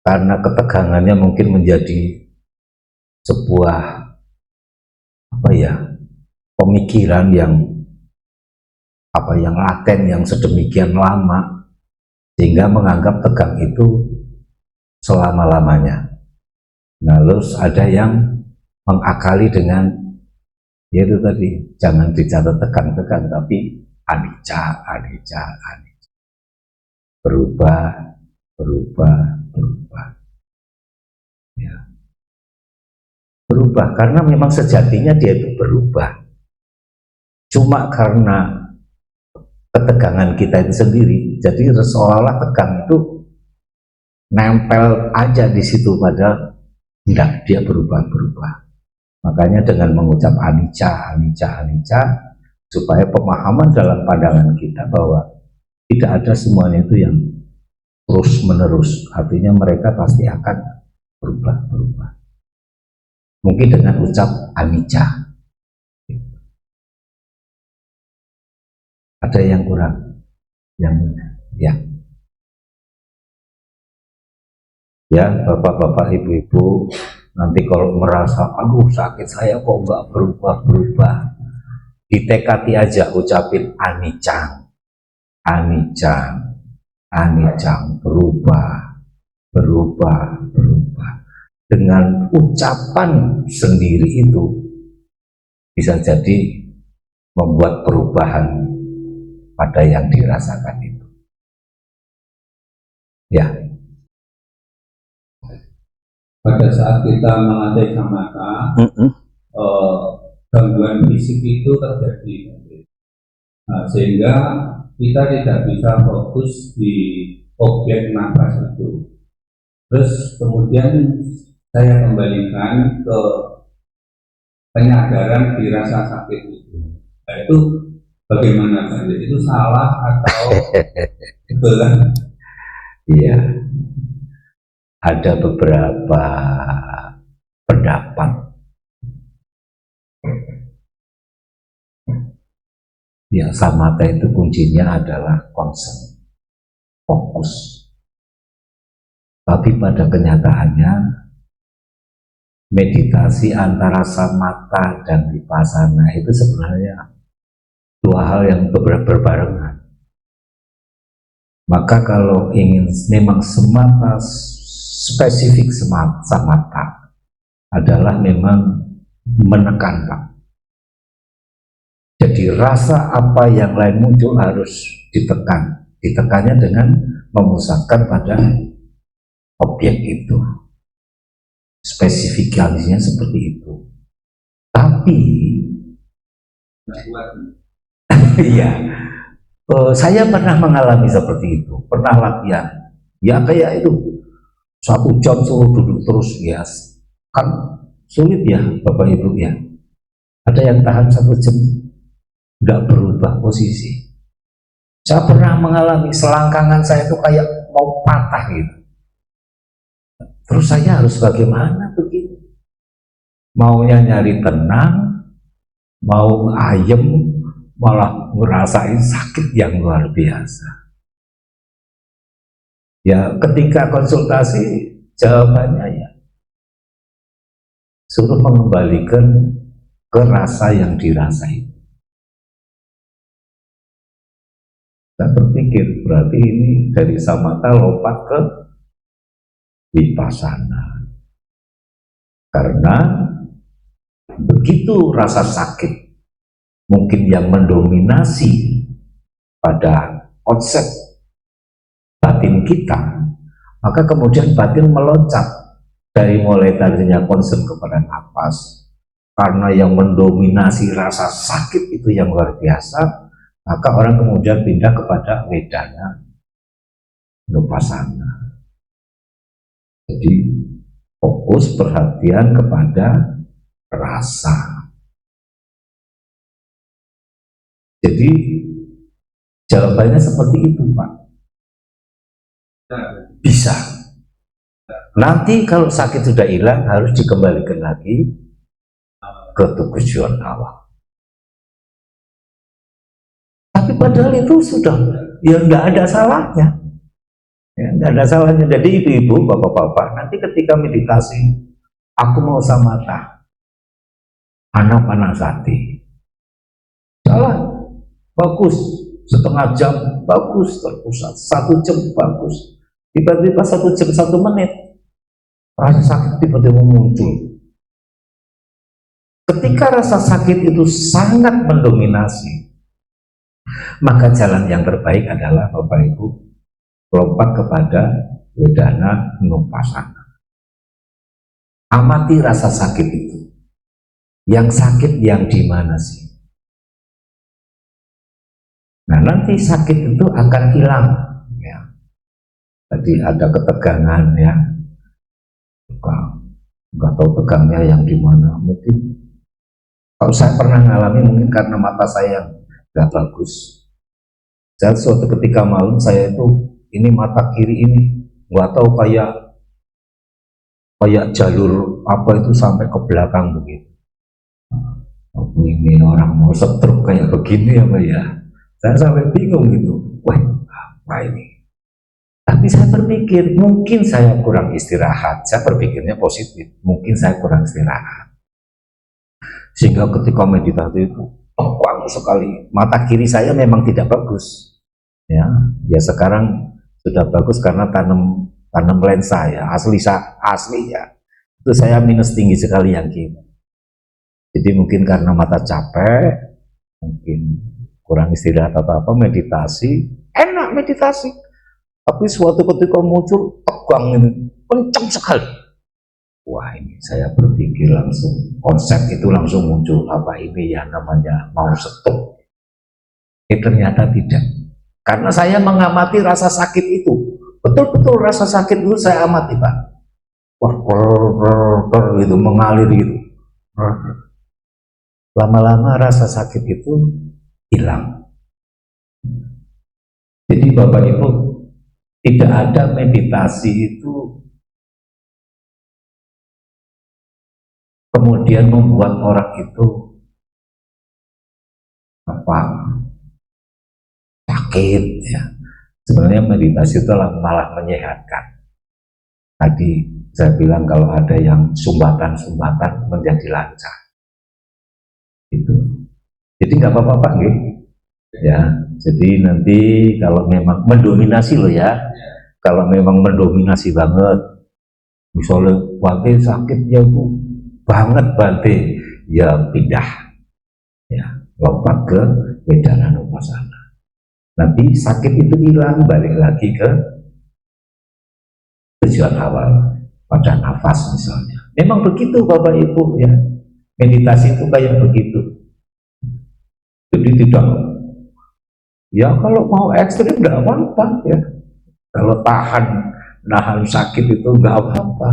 karena ketegangannya mungkin menjadi sebuah pemikiran yang yang laten, yang sedemikian lama, sehingga menganggap tegang itu selama-lamanya. Nah, terus ada yang mengakali dengan yaitu tadi, jangan dicatat tegang-tegang, tapi anicca, anicca, anicca, berubah, berubah, berubah, ya. Berubah karena memang sejatinya dia itu berubah, cuma karena ketegangan kita itu sendiri, jadi seolah-olah tegang itu nempel aja di situ, padahal tidak, dia berubah-berubah. Makanya dengan mengucap anicca, anicca, anicca, supaya pemahaman dalam pandangan kita bahwa tidak ada semuanya itu yang terus menerus, artinya mereka pasti akan berubah-berubah. Mungkin dengan ucap anicca. Ada yang kurang? Yang ya bapak-bapak, ibu-ibu, nanti kalau merasa aduh sakit saya kok nggak berubah-berubah, ditekati aja, ucapin anicca, anicca, anicca, berubah, berubah, berubah. Dengan ucapan sendiri itu bisa jadi membuat perubahan pada yang dirasakan itu. Ya. Pada saat kita melatih samatha, gangguan fisik itu terjadi, sehingga kita tidak bisa fokus di objek nafas itu. Terus kemudian saya kembalikan ke penyadaran di rasa sakit itu. Nah, itu bagaimana Pak? Itu salah atau betul? Iya, ada beberapa pendapat. Ya, samatha itu kuncinya adalah konsen, fokus. Tapi pada kenyataannya meditasi antara samatha dan vipassana itu sebenarnya dua hal yang berbarengan. Maka kalau ingin memang semata spesifik samatha adalah memang menekan, Pak. Jadi rasa apa yang lain muncul harus ditekan. Ditekannya dengan memusatkan pada objek itu. Spesifikasinya seperti itu. Tapi iya, saya pernah mengalami seperti itu, pernah latihan. Ya kayak itu, 1 jam suruh duduk terus, ya kan sulit ya Bapak Ibu ya. Ada yang tahan 1 jam, nggak berubah posisi. Saya pernah mengalami selangkangan saya itu kayak mau patah gitu. Terus saya harus bagaimana begitu? Maunya nyari tenang, mau ayem, malah ngerasain sakit yang luar biasa. Ya ketika konsultasi jawabannya ya suruh mengembalikan ke rasa yang dirasai. Saya berpikir berarti ini dari samatha lompat ke vipassana, karena begitu rasa sakit mungkin yang mendominasi pada konsep batin kita, maka kemudian batin meloncat dari mulai tadinya konsen kepada napas, karena yang mendominasi rasa sakit itu yang luar biasa, maka orang kemudian pindah kepada wedana nupassana. Jadi fokus perhatian kepada rasa. Jadi jawabannya seperti itu, Pak. Bisa. Nanti kalau sakit sudah hilang harus dikembalikan lagi ke tujuan awal. Tapi padahal itu sudah ya tidak ada salahnya. Ya, tidak ada salahnya. Jadi ibu-ibu, bapak-bapak, nanti ketika meditasi, aku mau samatha, anapanasati, bagus, setengah jam bagus, terpusat 1 jam bagus, tiba-tiba 1 jam 1 menit rasa sakit tiba-tiba muncul. Ketika rasa sakit itu sangat mendominasi, maka jalan yang terbaik adalah Bapak Ibu lompat kepada Wedana Nupassana. Amati rasa sakit itu. Yang sakit yang di mana sih? Nah, nanti sakit itu akan hilang. Ya. Tadi ada ketegangan ya. Nggak tahu tegangnya yang di mana. Mungkin kalau saya pernah ngalami mungkin karena mata saya nggak bagus. Saya suatu ketika malam saya itu ini mata kiri ini nggak tahu kayak jalur apa itu sampai ke belakang begitu. Oh, ini orang mau stroke kayak begini apa ya? Saya sampai bingung gitu. Wah, apa ini? Tapi saya berpikir mungkin saya kurang istirahat. Saya berpikirnya positif. Mungkin saya kurang istirahat. Sehingga ketika meditasi itu kuat sekali. Mata kiri saya memang tidak bagus. Ya sekarang sudah bagus karena tanam lensa ya. Asli ya. Itu saya minus tinggi sekali yang kiri. Jadi mungkin karena mata capek, mungkin kurang istirahat atau apa, meditasi, enak meditasi. Tapi suatu ketika muncul tegang ini, kencang sekali. Wah, ini saya berpikir langsung, konsep itu langsung muncul, apa ini ya namanya mau stop. Ternyata tidak. Karena saya mengamati rasa sakit itu. Betul-betul rasa sakit itu saya amati, Pak. Wah, gitu, mengalir gitu. Lama-lama rasa sakit itu hilang. Jadi Bapak Ibu, tidak ada meditasi itu kemudian membuat orang itu sakit ya. Sebenarnya meditasi itu malah menyehatkan. Tadi saya bilang kalau ada yang sumbatan-sumbatan menjadi lancar. Itu. Jadi nggak apa-apa Pak, ya. Jadi nanti kalau memang mendominasi loh ya, kalau memang mendominasi banget, misalnya Bante sakitnya itu banget Bante, ya pindah, ya lompat ke Wedana Nupassana. Nanti sakit itu hilang, balik lagi ke tujuan awal pada nafas misalnya. Memang begitu Bapak Ibu ya. Meditasi itu kayak begitu. Jadi tidak, ya kalau mau ekstrim tidak apa-apa ya. Kalau nahan sakit itu nggak apa-apa.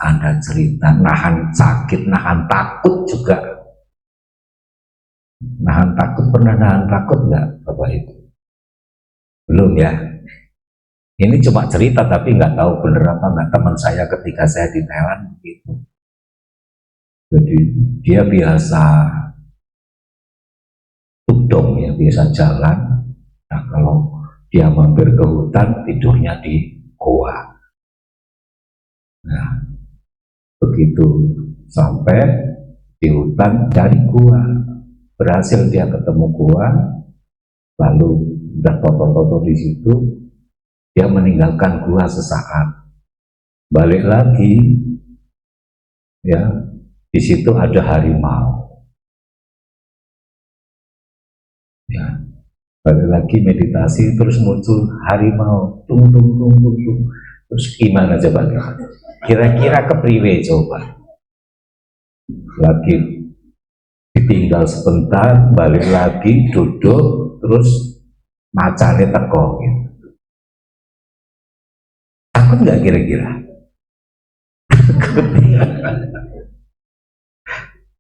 Anda cerita nahan sakit, nahan takut juga. Nahan takut, pernah nahan takut nggak Bapak Ibu? Belum ya. Ini cuma cerita tapi nggak tahu bener apa nggak. Teman saya ketika saya di Thailand begitu. Jadi dia biasa tudong ya, biasa jalan. Nah kalau dia mampir ke hutan tidurnya di goa. Nah begitu sampai di hutan dari gua, berhasil dia ketemu gua, lalu udah toto-toto di situ. Dia meninggalkan gua sesaat, balik lagi, ya di situ ada harimau, ya balik lagi meditasi terus muncul harimau, tung, terus gimana coba? Kira-kira kepriwe coba? Lagi ditinggal sebentar, balik lagi duduk, terus macane teko gitu. Takut nggak kira-kira?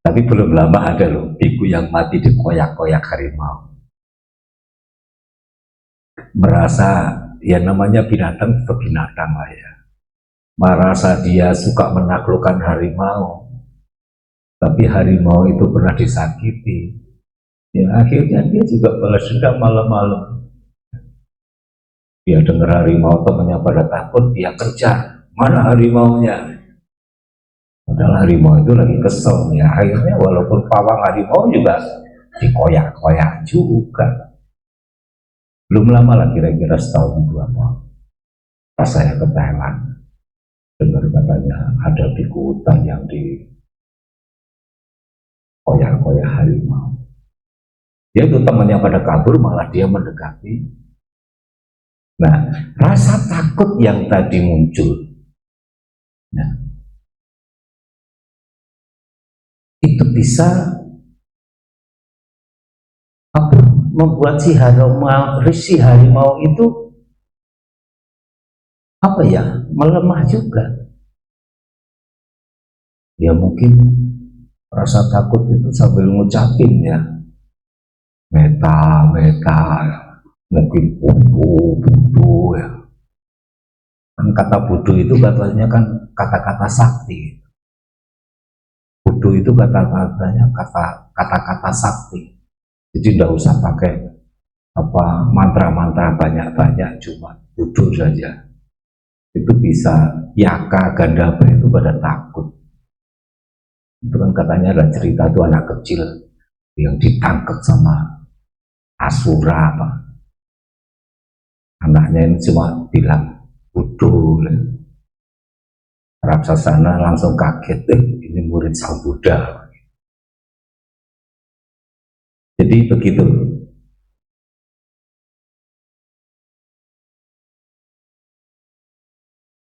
Tapi belum lama ada loh biku yang mati dikoyak-koyak harimau. Merasa ya namanya binatang itu binatang lah ya. Merasa dia suka menaklukkan harimau. Tapi harimau itu pernah disakiti. Ya akhirnya dia juga balas dendam malam-malam. Dia dengar harimau temannya pada takut, dia kerja. Mana harimaunya? Padahal harimau itu lagi kesel ya, akhirnya walaupun pawang harimau juga dikoyak-koyak juga. Belum lama lah, kira-kira setahun 2 tahun, pas saya ke Thailand, dengar katanya ada biku hutan yang dikoyak-koyak harimau. Dia itu temannya pada kabur, malah dia mendekati. Nah, rasa takut yang tadi muncul, nah, itu bisa membuat si harimau itu melemah juga. Ya mungkin rasa takut itu sambil ngucapin ya, meta, mungkin budu ya. Kan kata budu itu katanya kan kata-kata sakti. Budu itu kata-katanya kata-kata sakti. Jadi tidak usah pakai mantra-mantra banyak-banyak, cuma budu saja. Itu bisa yaka gandapa itu pada takut. Itu kan katanya ada cerita itu anak kecil yang ditangkap sama asura apa. Anaknya ini cuma bilang budu, raksasana langsung kaget, ini murid Sang Buddha. Jadi begitu.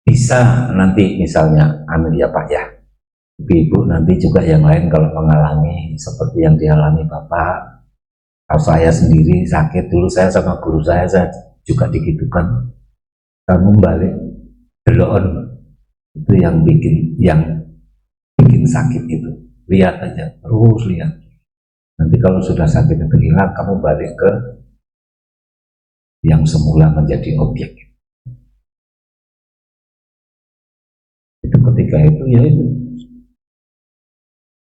Bisa nanti misalnya ya Pak ya, Ibu nanti juga yang lain kalau mengalami seperti yang dialami Bapak. Kalau saya sendiri sakit dulu, saya sama guru saya juga digitukan. Kamu balik belon, itu yang bikin sakit itu. Lihat aja, terus lihat. Nanti kalau sudah sakit itu hilang, kamu balik ke yang semula menjadi objek. Itu ketika itu ya itu.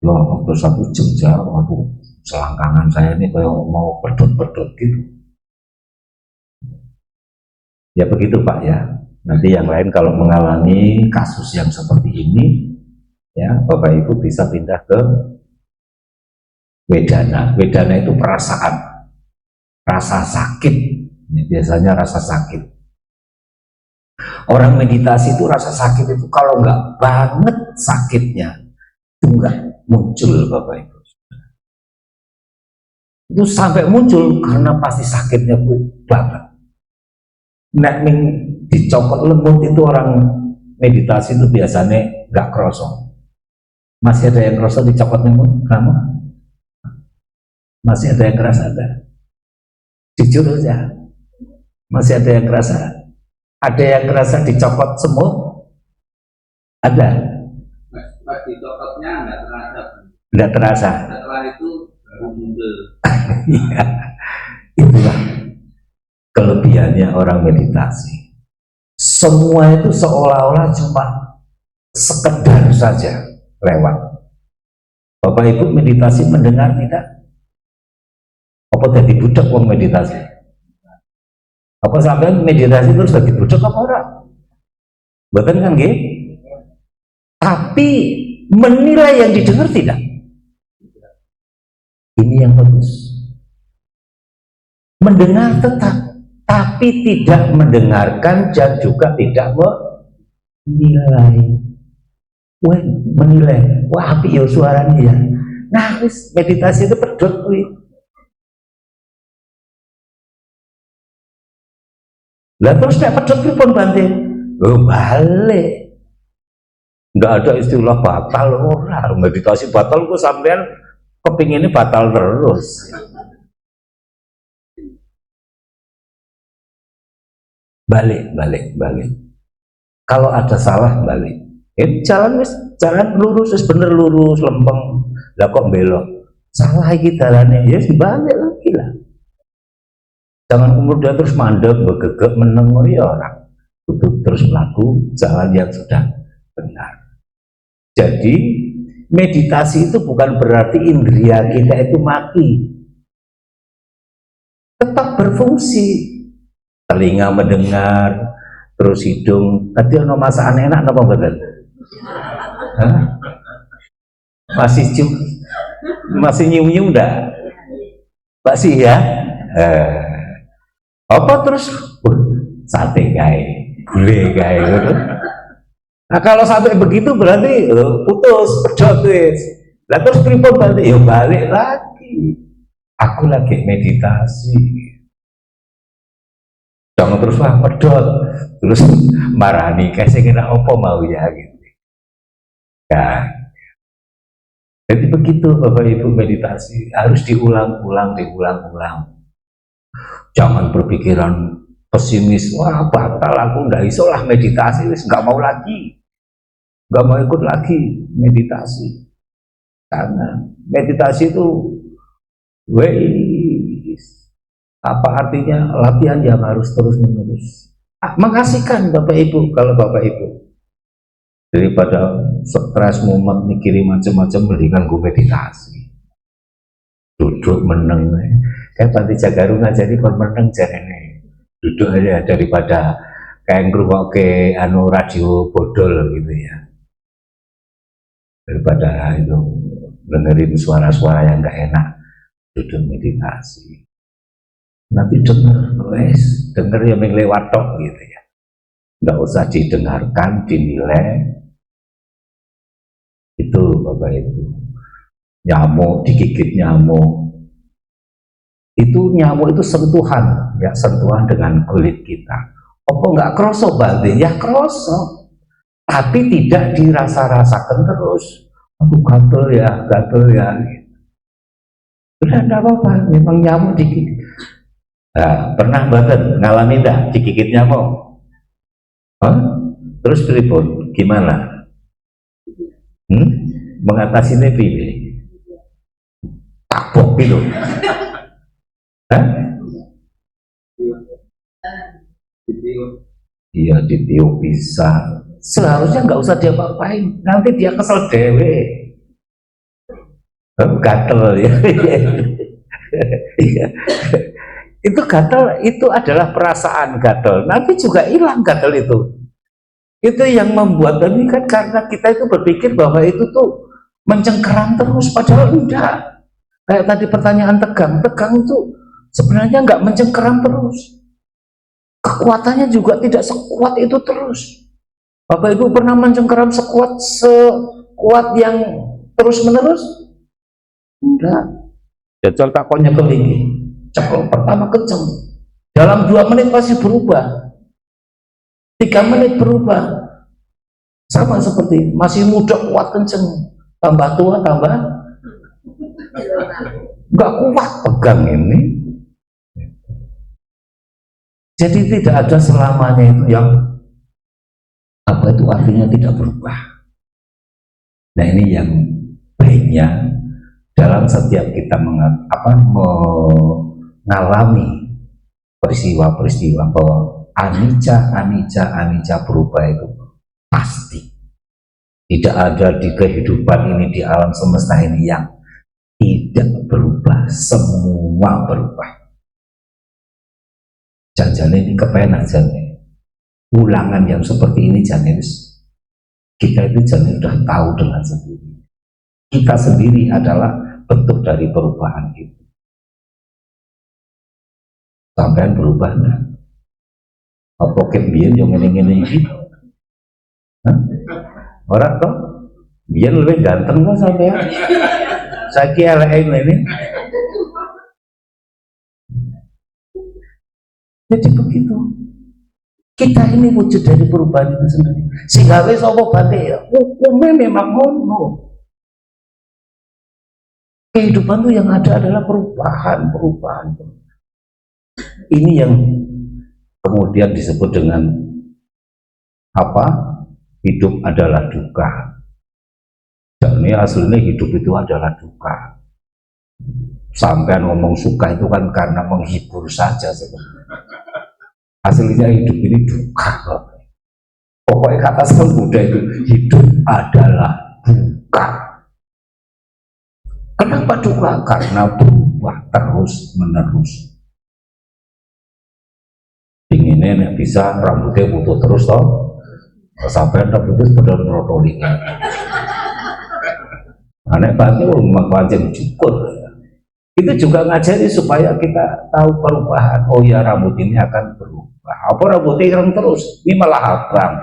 Loh, waktu 1 jam, waktu selangkangan saya ini kayak mau pedot-pedot gitu. Ya begitu Pak ya. Nanti yang lain kalau mengalami kasus yang seperti ini, ya Bapak Ibu bisa pindah ke wedana. Wedana itu perasaan, rasa sakit. Ini biasanya rasa sakit. Orang meditasi itu rasa sakit itu kalau nggak banget sakitnya, itu nggak muncul Bapak Ibu. Itu sampai muncul karena pasti sakitnya banget. Nek dicopot lembut itu orang meditasi itu biasanya nggak kerosong. Masih ada yang kerosong dicopot lembut kamu? Masih ada yang kerasa ada? Jujur saja, masih ada yang kerasa? Ada yang kerasa dicopot semut? Ada? Pas dicopotnya nggak terasa. Nggak terasa. Setelah itu baru muncul. Ya, itulah kelebihannya orang meditasi. Semua itu seolah-olah cuma sekedar saja lewat. Bapak Ibu meditasi mendengar tidak? Apa jadi budak wong meditasi? Apa sampai meditasi terus jadi budak apa ora? Betul kan nggih? Tapi menilai yang didengar tidak. Ini yang bagus. Mendengar tetap, tapi tidak mendengarkan dan juga tidak menilai. Wah, menilai. Wah, api ya suaranya ya. Nah, meditasi itu pedot kuwi. Lah terus nek pedot kuwi pun banting. Oh, balik. Enggak ada istilah batal ora. Meditasi batal ku sampean kepinginnya batal terus. Balik. Kalau ada salah balik. Jalan lurus, bener lurus, lempeng. Lah kok belok? Salah iki dalane, ya balik lagi lah. Jangan kemudian terus mandek, begegek, meneng, ya orang. Terus melaku jalan yang sudah benar. Jadi meditasi itu bukan berarti indria kita itu mati. Tetap berfungsi. Telinga mendengar, terus hidung. Tadi ono masakan enak napa mboten? Masih masih nyium-nyium enggak? Masih ya? Apa terus? Sate gae, gulai gae gitu. Nah kalau sampai begitu berarti putus, pedot wis. Lah terus pripun berarti? Ya balik lagi. Aku lagi meditasi. Jangan terus wah pedot, terus marani kayak saya kira apa mau ya gitu. Ya. Jadi begitu Bapak Ibu meditasi harus diulang-ulang. Jangan berpikiran pesimis, wah batal aku nggak iso lah meditasi, nggak mau lagi, nggak mau ikut lagi meditasi. Karena meditasi itu, apa artinya latihan yang harus terus menerus. Mengasihkan Bapak Ibu, kalau Bapak Ibu daripada stres mumet mikirin macam-macam mendingan gue meditasi, duduk meneng kayak panti jagarung aja di meneng jarene duduk aja daripada kayak ngrungokke anu radio bodol gitu ya, daripada itu dengerin suara-suara yang gak enak. Duduk meditasi nanti denger yang lewat tok gitu ya, nggak usah didengarkan, dinilai. Itu Bapak Ibu. Nyamuk, digigit nyamuk, itu nyamuk itu sentuhan, ya sentuhan dengan kulit kita. Apa nggak kroso berarti? Ya kroso, tapi tidak dirasa-rasakan terus. Aku gatel ya. Udah enggak apa-apa, memang nyamuk digigit. Nah, pernah banget ngalamin enggak digigit nyamuk? Terus pripun? Gimana? Mengatasinya pilih takbok gitu. Iya ditiup bisa. Seharusnya nggak usah dia apa-apain, nanti dia kesel dewe. Gatel ya. Itu gatel, itu adalah perasaan gatel. Nanti juga hilang gatel itu. Itu yang membuat ini kan karena kita itu berpikir bahwa itu tuh mencengkeram terus, padahal enggak. Kayak tadi pertanyaan tegang itu sebenarnya enggak mencengkeram terus. Kekuatannya juga tidak sekuat itu terus. Bapak Ibu pernah mencengkeram sekuat yang terus menerus? Enggak. Jajal takonnya kelingi, cekel pertama kenceng, dalam 2 menit pasti berubah. 3 menit berubah, sama seperti masih muda kuat kenceng, tambah tua tambah nggak kuat pegang ini. Jadi tidak ada selamanya itu yang apa itu artinya tidak berubah. Nah ini yang baiknya dalam setiap kita mengalami peristiwa-peristiwa bahwa anicca berubah itu pasti. Tidak ada di kehidupan ini, di alam semesta ini yang tidak berubah, semua berubah. Jangan ini kepenak jangan ulangan yang seperti ini, jangan kita itu jangan sudah tahu dengan sendiri. Kita sendiri adalah bentuk dari perubahan itu. Sampai berubah enggak? Apa kebian yang ngene-ngene iki? Orang toh, biar lebih ganteng kok sampai ya. Saiki eleke ini. Jadi begitu. Kita ini wujud dari perubahan itu sendiri. Sehingga wis apa batik hukumnya memang ngono. Kehidupan itu yang ada adalah perubahan. Ini yang kemudian disebut dengan apa? Hidup adalah duka. Jadi aslinya hidup itu adalah duka. Sampai ngomong suka itu kan karena menghibur saja sebenarnya. Aslinya hidup ini duka. Pokoknya kata Sang Buddha itu hidup adalah duka. Kenapa duka? Karena berubah terus menerus. Inginnya bisa rambutnya putus terus toh, sampai rambutnya sudah merotoli. Anak batu memang wajib cukur. Itu juga ngajari supaya kita tahu perubahan. Oh ya, rambut ini akan berubah. Apa rambut ireng terus? Ini malah abang.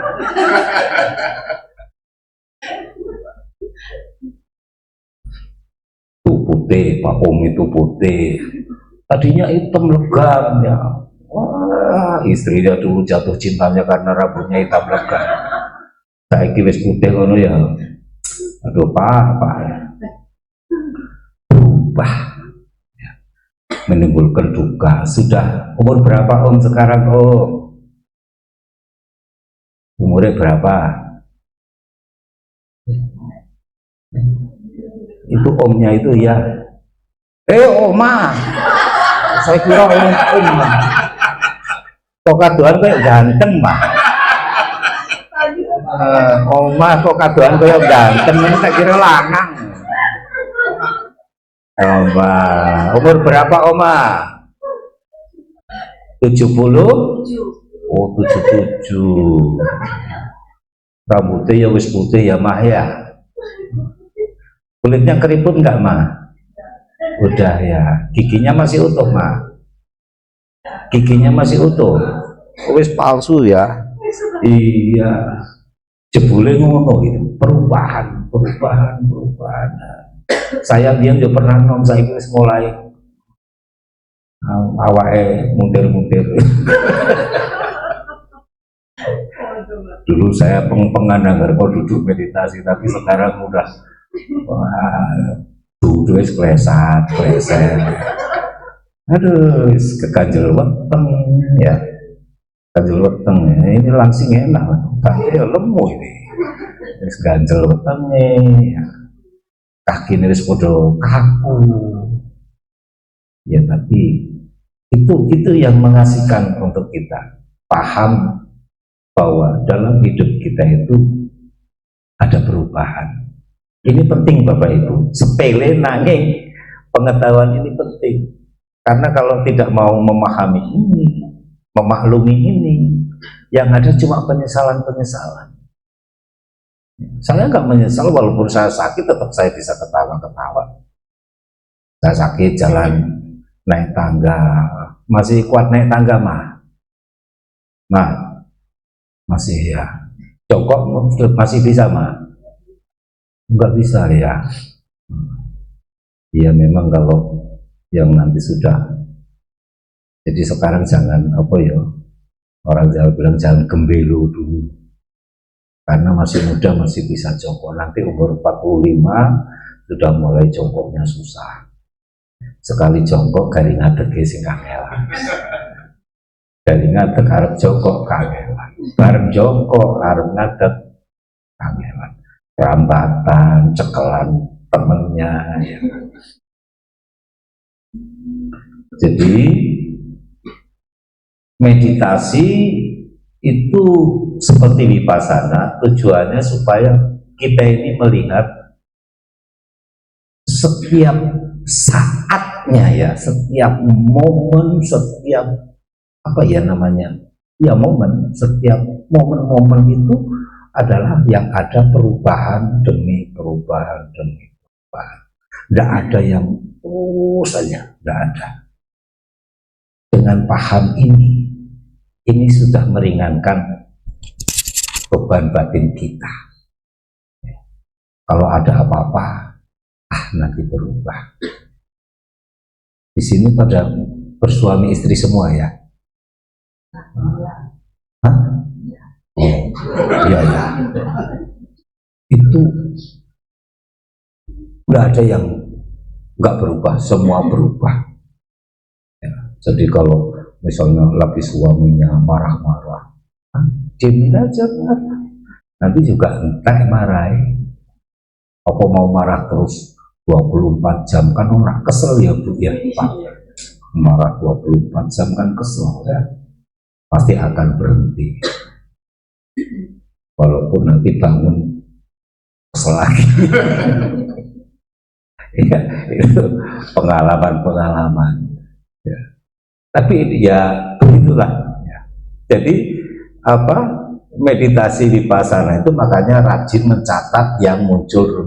Itu putih, Pak Om itu putih. Tadinya hitam legam ya. Wah, istrinya dulu jatuh cintanya karena rambutnya hitam legam. Saiki wis putih ngono ya. Aduh, Pak ya. Berubah. Menimbulkan duka. Sudah umur berapa Om sekarang Om? Umurnya berapa? Itu Omnya itu ya. Oma. Saya kira Om. Kok kadoan kayak ganteng Pak. Oma kok kadoan kayak ganteng, ini saya kira lanang. Oma, umur berapa Oma? 70? Oh 77. Rambutnya ya wis putih ya Mah ya. Kulitnya keriput enggak Mah? Udah ya. Giginya masih utuh Mah? Giginya masih utuh? Wis palsu ya? Iya. Jebule ngono gitu. Perubahan. Saya dia juga pernah nom, saya wis mulai awake muntir-muntir. Dulu saya pengen kalau duduk meditasi, tapi sekarang udah duduk kleset. Aduh, keganjel weteng ya. Ganjel weteng ini langsing enak, tapi lemu ini. Wis ganjel weteng ya. Kaki wis podo kaku. Ya tapi itu yang mengasihkan untuk kita paham bahwa dalam hidup kita itu ada perubahan. Ini penting Bapak Ibu, sepele nanging pengetahuan ini penting, karena kalau tidak mau memahami ini, memaklumi ini, yang ada cuma penyesalan. Saya nggak menyesal, walaupun saya sakit tetap saya bisa ketawa-ketawa. Saya sakit jalan naik tangga, masih kuat naik tangga Mah? Masih ya. Jongkok masih bisa Mah? Nggak bisa ya. Iya memang kalau yang nanti sudah. Jadi sekarang jangan orang Jawa bilang jangan gembelo dulu. Karena masih muda masih bisa jongkok, nanti umur 45 sudah mulai jongkoknya susah. Sekali jongkok garing ngadeg sing kangelan. Garing ngadeg arep jongkok kangelan. Bareng jongkok arep ngadeg kangelan. Rambatan, cekelan temennya ya. Jadi meditasi itu seperti vipassana, tujuannya supaya kita ini melihat setiap saatnya ya, setiap momen, setiap setiap momen-momen itu adalah yang ada perubahan demi perubahan. Tidak ada yang saja, tidak ada. Dengan paham ini sudah meringankan beban batin kita. Kalau ada apa-apa, nanti berubah. Di sini pada bersuami istri semua ya? Hah? Oh, iya. Itu nggak ada yang nggak berubah, semua berubah. Ya, jadi kalau misalnya lagi suaminya marah-marah, diemin aja marah. Nanti juga entah marahin. Apa mau marah terus 24 jam kan orang kesel ya Bu ya Pak. Marah 24 jam kan kesel ya. Pasti akan berhenti. Walaupun nanti bangun kesel lagi. Ya, itu pengalaman. Ya. Tapi ya begitulah. Ya. Jadi meditasi vipassana itu makanya rajin mencatat yang muncul.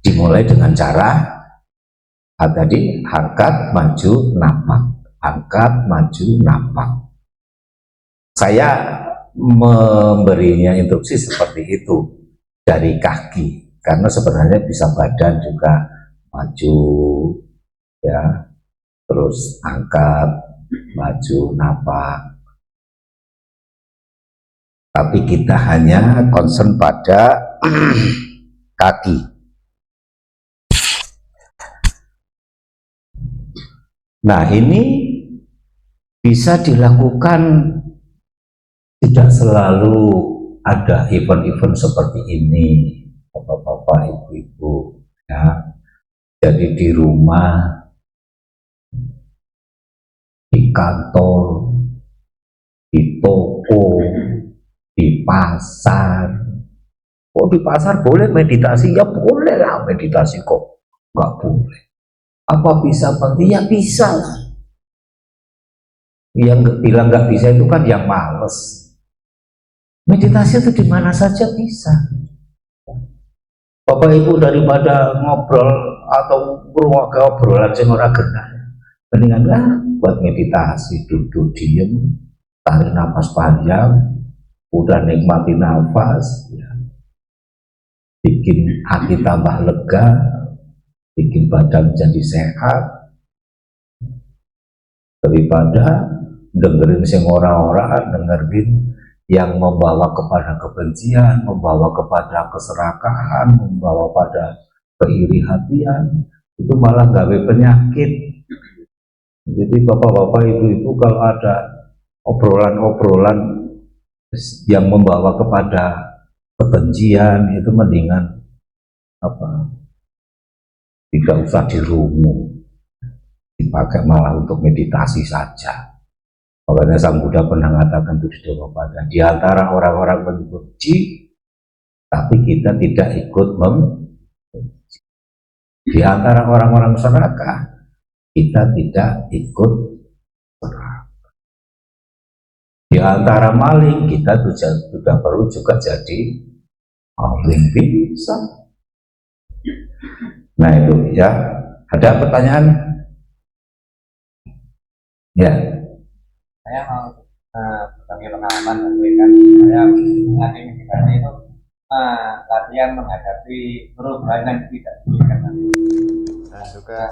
Dimulai dengan cara tadi angkat, maju, napak, angkat, maju, napak. Saya memberinya instruksi seperti itu dari kaki, karena sebenarnya bisa badan juga, maju, ya, terus angkat, maju, napak. Tapi kita hanya concern pada kaki. Nah, ini bisa dilakukan, tidak selalu ada event-event seperti ini, bapak-bapak, ibu-ibu, ya. Jadi di rumah, di kantor, di toko, di pasar. Oh, di pasar boleh meditasi? Ya boleh lah meditasi, kok nggak boleh. Apa bisa berhenti? Ya bisa lah. Yang bilang nggak bisa itu kan yang males. Meditasi itu di mana saja bisa. Bapak Ibu daripada ngobrol atau berwaga obrolan sing ora genah, mendingan lah buat meditasi, duduk diem, tarik nafas panjang, udah nikmati nafas, ya. Bikin hati tambah lega, bikin badan jadi sehat, daripada dengerin sing ora-ora, dengerin yang membawa kepada kebencian, membawa kepada keserakahan, membawa pada keiri hatian, itu malah gawe penyakit. Jadi bapak-bapak, ibu-ibu, kalau ada obrolan-obrolan yang membawa kepada kebencian, itu mendingan tidak usah dirungu, dipakai malah untuk meditasi saja. Makanya Sang Buddha pernah mengatakan itu di Dhammapada, di antara orang-orang membenci, tapi kita tidak ikut membenci. Di antara orang-orang serakah, kita tidak ikut serakah. Di antara maling, kita juga perlu juga jadi maling bisa. Nah itu ya, ada pertanyaan? Ya. Saya mau berbagi pengalaman, kan saya latihan meditasi itu latihan menghadapi perubahan yang tidak diinginkan, dan juga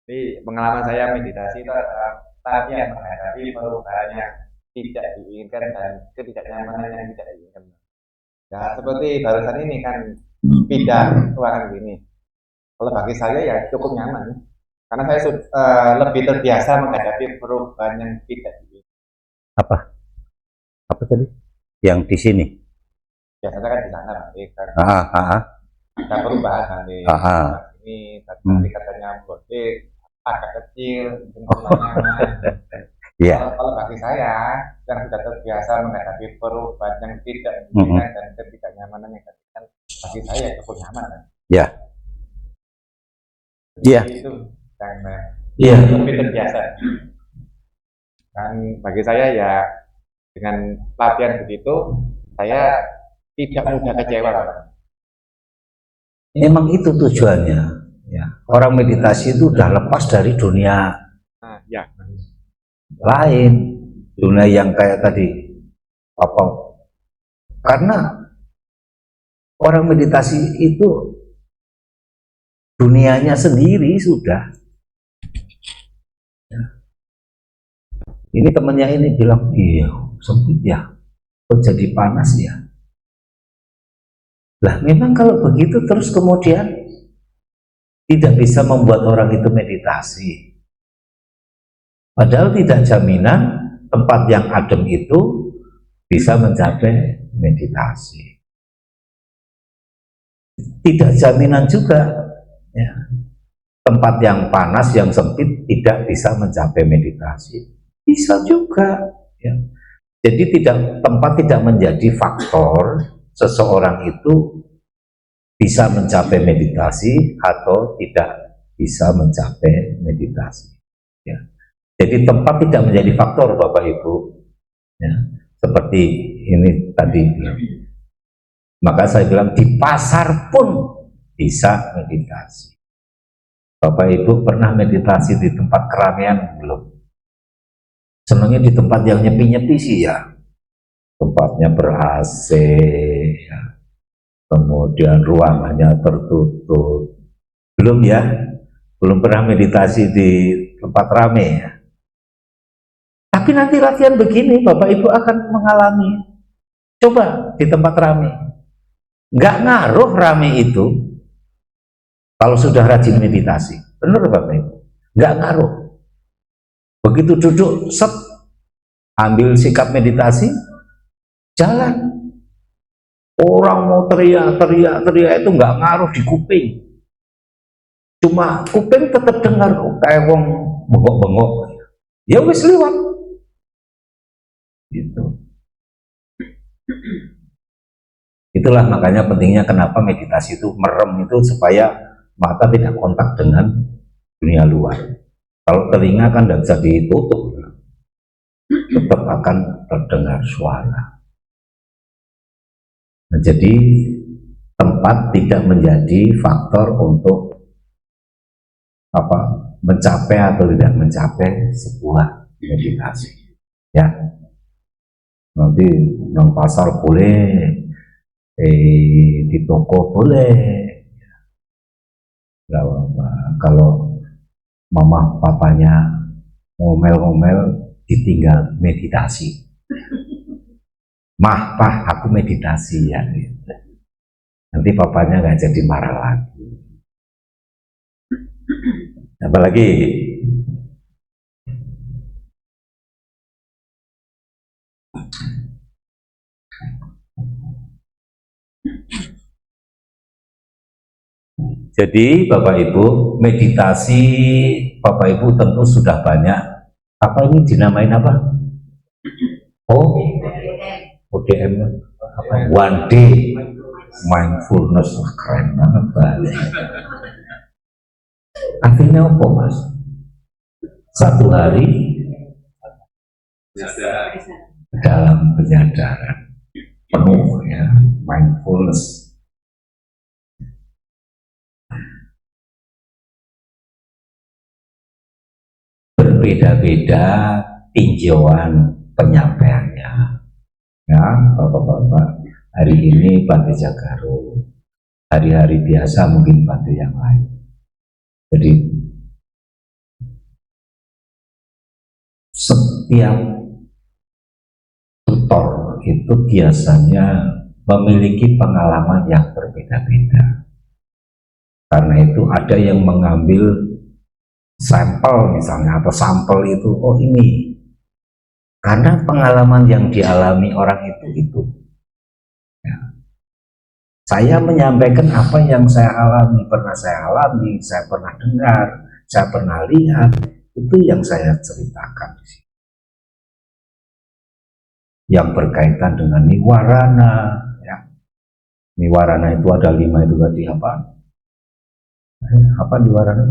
di pengalaman saya meditasi itu adalah latihan menghadapi perubahan yang tidak diinginkan dan ketidaknyamanan yang tidak diinginkan. Ya seperti barusan ini kan pindah ruangan ini. Kalau bagi saya ya cukup nyaman, karena saya lebih terbiasa menghadapi perubahan yang tidak diinginkan. Apa tadi? Yang di sini? Biasanya kan di sana, kan ada perubahan nanti. Ini tadi katanya boleh agak kecil, Yeah. Kalau bagi saya yang sudah terbiasa menghadapi perubahan yang tidak diinginkan dan ketidaknyamanan yang terjadi, bagi saya cukup nyaman. Ya. Iya. Itu yang lebih terbiasa. Dan bagi saya ya dengan latihan begitu saya tidak mudah kecewa. Memang itu tujuannya. Ya. Orang meditasi itu udah lepas dari dunia lain, dunia yang kayak tadi karena orang meditasi itu dunianya sendiri sudah. Ya. Ini temannya ini bilang, iya sempit ya, kok jadi panas ya. Lah memang kalau begitu terus kemudian tidak bisa membuat orang itu meditasi. Padahal tidak jaminan tempat yang adem itu bisa mencapai meditasi. Tidak jaminan juga ya, tempat yang panas, yang sempit tidak bisa mencapai meditasi. Bisa juga. Ya. Jadi tempat tidak menjadi faktor seseorang itu bisa mencapai meditasi atau tidak bisa mencapai meditasi. Ya. Jadi tempat tidak menjadi faktor, Bapak Ibu. Ya. Seperti ini tadi. Maka saya bilang di pasar pun bisa meditasi. Bapak Ibu pernah meditasi di tempat keramaian belum? Senangnya di tempat yang nyepi-nyepi sih ya. Tempatnya ber-AC, ya. Kemudian ruangannya tertutup. Belum ya? Belum pernah meditasi di tempat ramai ya. Tapi nanti latihan begini, Bapak Ibu akan mengalami. Coba di tempat ramai. Nggak ngaruh rame itu kalau sudah rajin meditasi. Benar Bapak Ibu? Nggak ngaruh. Begitu duduk, set, ambil sikap meditasi, jalan. Orang mau teriak itu nggak ngaruh di kuping. Cuma kuping tetap dengar kok kayak wong bengok-bengok. Ya wis liwat. Gitu. Itulah makanya pentingnya kenapa meditasi itu merem itu supaya mata tidak kontak dengan dunia luar. Kalau telinga kan tidak bisa ditutup, tetap akan terdengar suara. Nah, jadi tempat tidak menjadi faktor untuk mencapai atau tidak mencapai sebuah meditasi. Ya, nanti di pasar boleh. Di toko boleh, nggak apa-apa. Kalau mama papanya ngomel-ngomel ditinggal meditasi. Mah, pah, aku meditasi ya. Nanti papanya nggak jadi marah lagi. Apalagi jadi Bapak Ibu, meditasi Bapak Ibu tentu sudah banyak. Apa ini dinamain apa? Oh, ODM apa? One day mindfulness. Keren banget banget. Artinya apa Mas? Satu hari dalam penyadaran penuh ya, mindfulness. Berbeda-beda tinjauan penyampaiannya ya Bapak-bapak. Hari ini Bante Jagaro, hari-hari biasa mungkin Bante yang lain. Jadi setiap tutor itu biasanya memiliki pengalaman yang berbeda-beda. Karena itu ada yang mengambil sampel misalnya, atau sampel itu, oh ini karena pengalaman yang dialami orang itu ya. Saya menyampaikan apa yang saya alami, saya pernah dengar, saya pernah lihat, itu yang saya ceritakan di sini. Yang berkaitan dengan niwarana ya. Niwarana itu ada 5 itu tadi apa niwarana?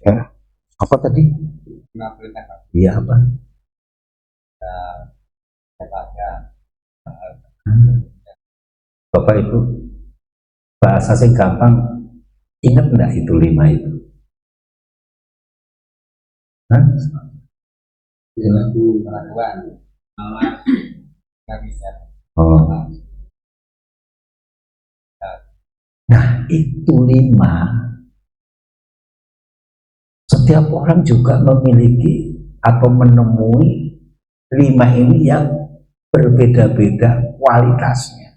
Ya, apa tadi? Iya apa? Bapak Ibu, bahasa sing gampang, ingat enggak itu 5 itu? Hah? Oh. Nah itu 5. Setiap orang juga memiliki atau menemui 5 ini yang berbeda-beda kualitasnya.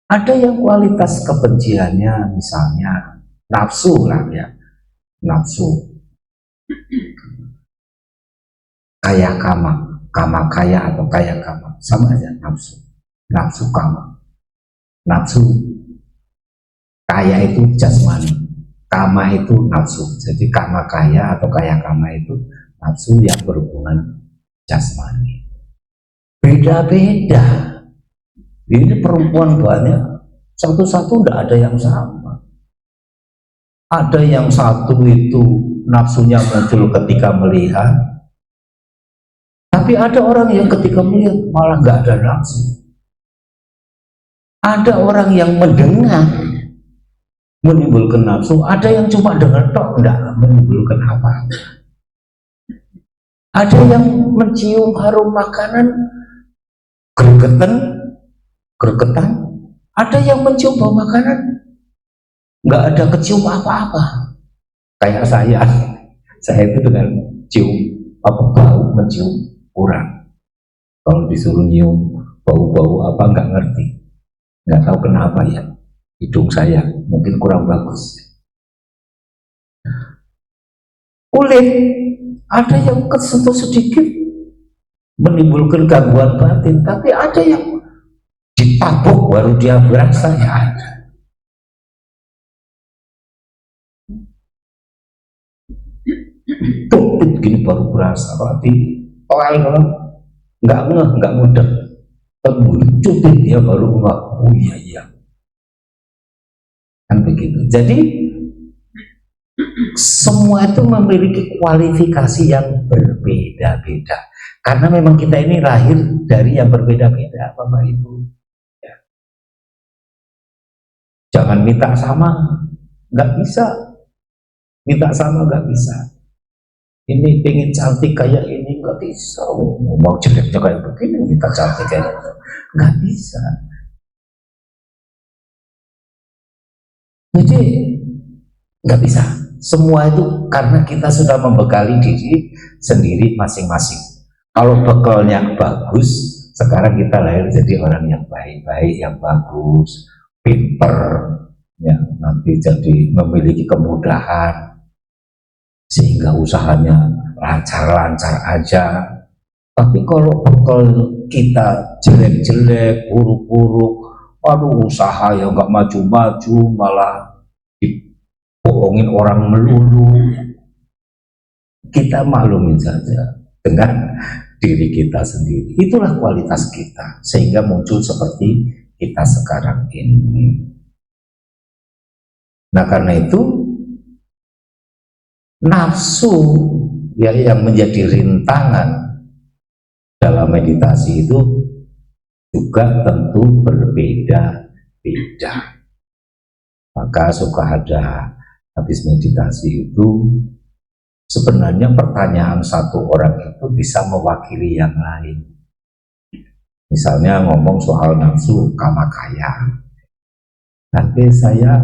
Ada yang kualitas kebenciannya misalnya nafsu lah ya, nafsu kaya kama kaya atau kaya kama, sama aja nafsu kama. Nafsu kaya itu jasmani, kama itu nafsu. Jadi kama kaya atau kaya kama itu nafsu yang berhubungan jasmani. Beda-beda. Ini perempuan banyak Satu-satu tidak ada yang sama. Ada yang satu itu nafsunya muncul ketika melihat, tapi ada orang yang ketika melihat malah nggak ada nafsu. Ada orang yang mendengar menimbulkan nafsu, ada yang cuma dengar tok enggak menimbulkan apa. Ada yang mencium harum makanan gregetan, ada yang mencium bau makanan nggak ada kecium apa-apa. Kayak saya itu dengan cium apa bau mencium kurang. Kalau disuruh nyium bau-bau apa nggak ngerti, nggak tahu kenapa ya. Hidung saya mungkin kurang bagus. Kulit ada yang kesentuh sedikit menimbulkan gangguan batin, tapi ada yang ditabuk baru dia berasa ya ada. Tupit gini baru berasa, kalau di toel nggak mudah, cutit dia baru nggak, oh iya kan begitu. Jadi semua itu memiliki kualifikasi yang berbeda-beda, karena memang kita ini lahir dari yang berbeda-beda, Bapak Ibu ya. Jangan minta sama, nggak bisa. Minta sama nggak bisa. Ini pengen cantik kayak ini nggak bisa. Mau jeleknya kayak begini minta cantik kayak itu nggak bisa. Jadi nggak bisa. Semua itu karena kita sudah membekali diri sendiri masing-masing. Kalau bekalnya bagus, sekarang kita lahir jadi orang yang baik-baik, yang bagus, pinter, ya nanti jadi memiliki kemudahan, sehingga usahanya lancar-lancar aja. Tapi kalau bekal kita jelek-jelek, buruk-buruk, aduh usaha yang nggak maju-maju, malah dibohongin orang melulu, kita maklumin saja dengan diri kita sendiri. Itulah kualitas kita, sehingga muncul seperti kita sekarang ini. Nah karena itu nafsu ya yang menjadi rintangan dalam meditasi itu juga tentu berbeda-beda. Maka suka ada habis meditasi itu sebenarnya pertanyaan satu orang itu bisa mewakili yang lain. Misalnya ngomong soal nafsu kamakaya, nanti saya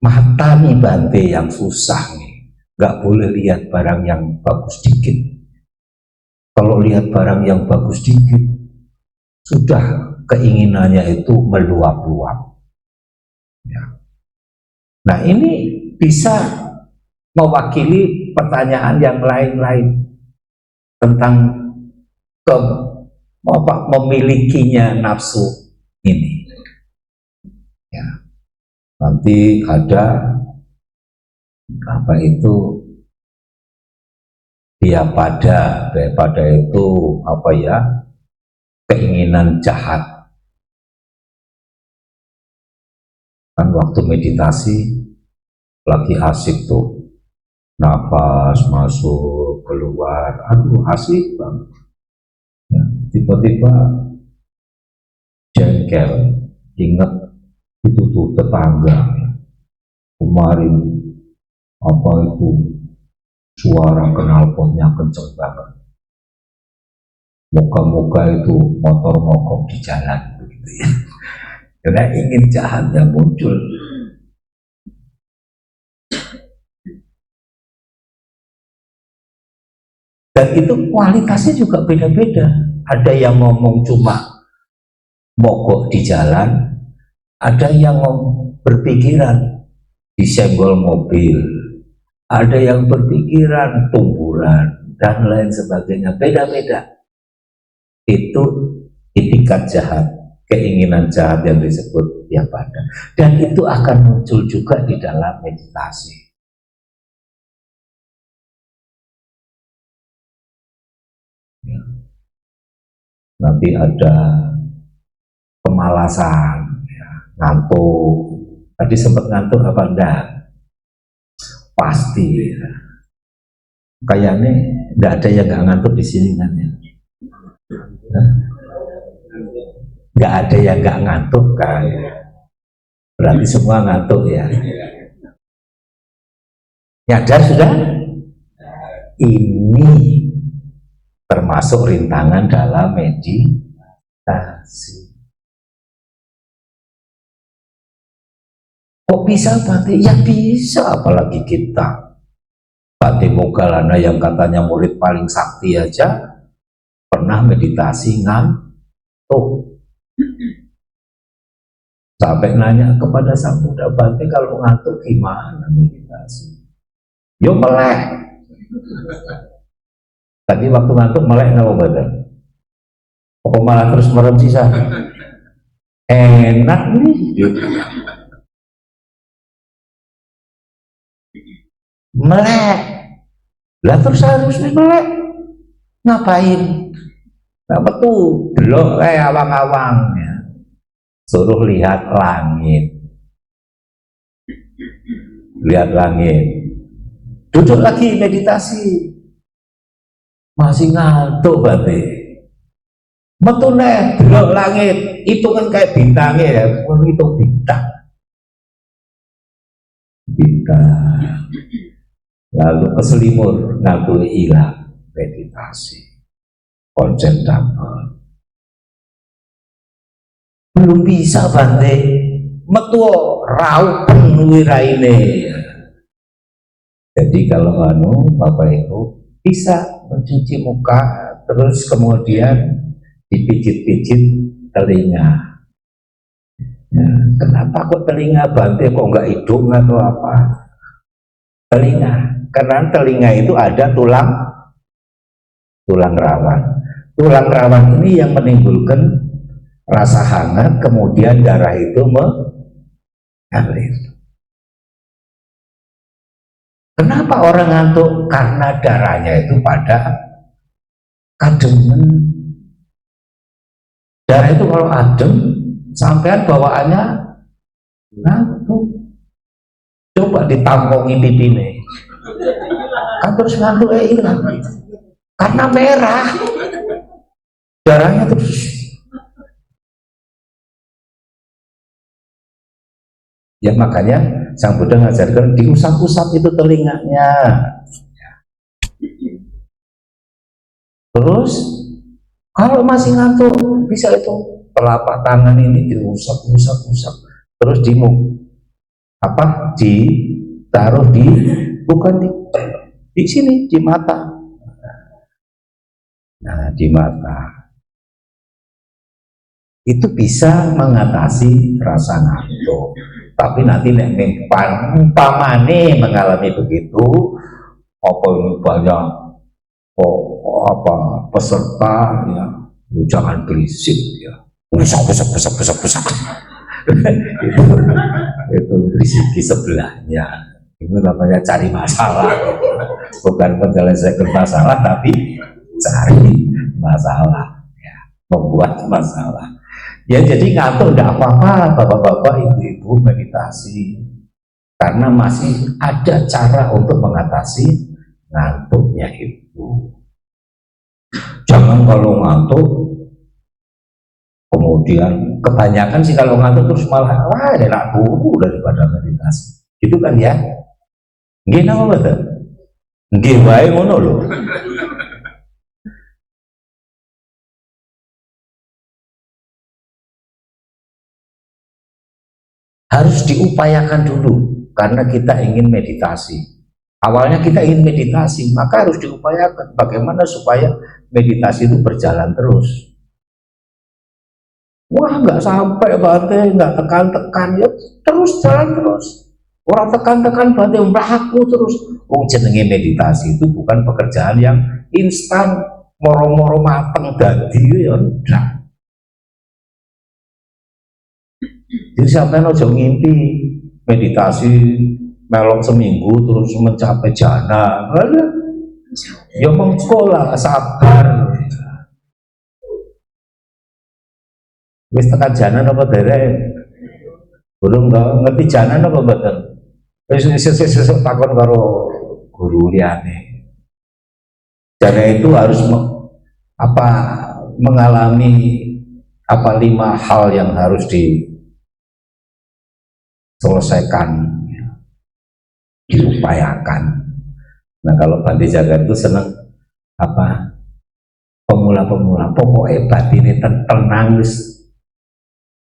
mata nih Bante yang susah nih, nggak boleh lihat barang yang bagus dikit. Kalau lihat barang yang bagus dikit, sudah keinginannya itu meluap-luap. Ya. Nah ini bisa mewakili pertanyaan yang lain-lain tentang memilikinya nafsu ini. Ya. Nanti ada apa itu dia pada itu apa ya, keinginan jahat. Kan waktu meditasi lagi asik tuh, nafas masuk keluar, aduh asik banget ya, tiba-tiba jengkel, ingat itu tuh tetangga ya. Kemarin apa itu suara knalpotnya kenceng banget, moga-moga itu motor mogok di jalan begitu ya. Karena ingin jahatnya muncul. Dan itu kualitasnya juga beda-beda. Ada yang ngomong cuma mogok di jalan, ada yang berpikiran disenggol mobil, ada yang berpikiran tumbulan dan lain sebagainya. Beda-beda. Itu itikat jahat, keinginan jahat yang disebut ya pada, dan itu akan muncul juga di dalam meditasi. Ya. Nanti ada kemalasan, ya. ngantuk. Tadi sempat ngantuk apa enggak? Pasti. Kayaknya enggak ada yang enggak ngantuk di sini kan ya. Enggak ada yang enggak ngantuk kan. Berarti semua ngantuk ya. Nyadar sudah? Ini termasuk rintangan dalam meditasi. Kok bisa Bante? Ya bisa, apalagi kita. Bante Moggallana yang katanya murid paling sakti aja pernah meditasi ngantuk. Sampai nanya kepada Sang Buddha, Bante kalau ngantuk gimana meditasi? Yo melek. Tadi waktu ngantuk melek nggak Bante? Kok malah terus merem sisa? Enak nih. Melek. Lah terus harus melek. Ngapain? Nggak betul. Delok kayak awang-awang ya. Suruh lihat langit. Lihat langit. Duduk lagi meditasi. Masih ngantuk Bante. Metu neh delok langit. Itu kan kayak bintangnya ya. Itu bintang. Bintang. Lalu keselimur ngantuk hilang. Meditasi. Konsep dapat. Belum bisa Bante. Metu raup penuhi raine. Jadi kalau Bapak Ibu bisa mencuci muka, terus kemudian dipijit-pijit telinga. Ya, kenapa kok telinga Bante kok nggak hidung atau apa? Telinga, karena telinga itu ada tulang rawan. Tulang rawan ini yang menimbulkan rasa hangat, kemudian darah itu mengalir. Kenapa orang ngantuk? Karena darahnya itu pada kademen. Darah itu kalau adem, sampean bawaannya ngantuk. Coba ditampongi pipine, kan terus ngantuk hilang. Karena merah, darahnya terus. Ya makanya Sang Buddha ngajarkan diusap-usap itu telinganya. Terus kalau masih ngantuk bisa itu telapak tangan ini diusap-usap, terus ditaruh di bukan di sini di mata. Nah di mata itu bisa mengatasi rasa ngantuk. Tapi nanti nek umpamane mengalami begitu, apa ini banyak peserta ya, jangan berisik ya, besak itu berisik di sebelahnya. Itu namanya cari masalah, bukan menyelesaikan masalah tapi cari masalah, ya, membuat masalah. Ya jadi ngantuk tidak apa-apa bapak-bapak, ibu-ibu meditasi. Karena masih ada cara untuk mengatasi ngantuknya itu. Jangan kalau ngantuk, kemudian kebanyakan sih kalau ngantuk terus malah, wah enak dulu daripada meditasi. Gitu kan ya? Nggih napa mboten? Nggih wae ngono lho. Harus diupayakan dulu karena kita ingin meditasi. Awalnya kita ingin meditasi, maka harus diupayakan bagaimana supaya meditasi itu berjalan terus. Wah nggak sampai Bante, nggak tekan-tekan, ya terus jalan terus. Orang tekan-tekan Bante melaku terus. Jenenge meditasi itu bukan pekerjaan yang instan, moro-moro mateng dadi ya udah. Jadi sampai ojo ngimpi meditasi melok seminggu terus mencapai jana. Ya mengkola sabar. Wis tekan jana apa derek? Belum ngerti jalan apa mboten? Wis sesuk takon karo guru liyane. Jana itu harus mengalami 5 hal yang harus diselesaikan, diupayakan. Nah kalau Bante Jaga itu seneng pemula-pemula, pokoknya batinnya tenang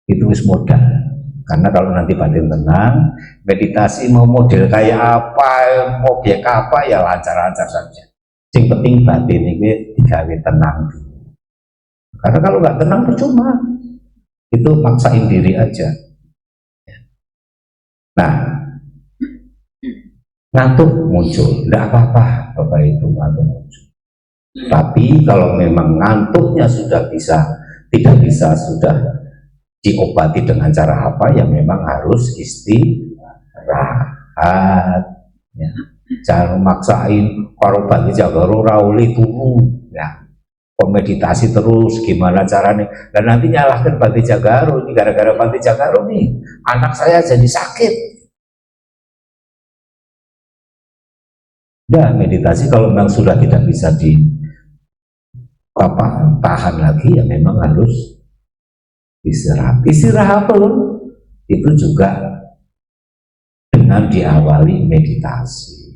itu wis modal. Karena kalau nanti batin tenang, meditasi mau model kayak apa, mau objek apa ya lancar-lancar saja. Yang penting batin ini digawe tenang dulu. Karena kalau nggak tenang percuma, itu maksain diri aja. Nah, ngantuk muncul, tidak apa-apa Bapak Ibu, ngantuk muncul. Tapi kalau memang ngantuknya sudah tidak bisa sudah diobati dengan cara apa, ya memang harus istirahat ya. Jangan maksain karo Bante Jaga rauli turu ya, meditasi terus gimana caranya, dan nanti nyalahkan Bante Jaga ini gara-gara Bante Jaga nih anak saya jadi sakit. Ya meditasi kalau memang sudah tidak bisa tahan lagi, ya memang harus istirahat pun itu juga dengan diawali meditasi.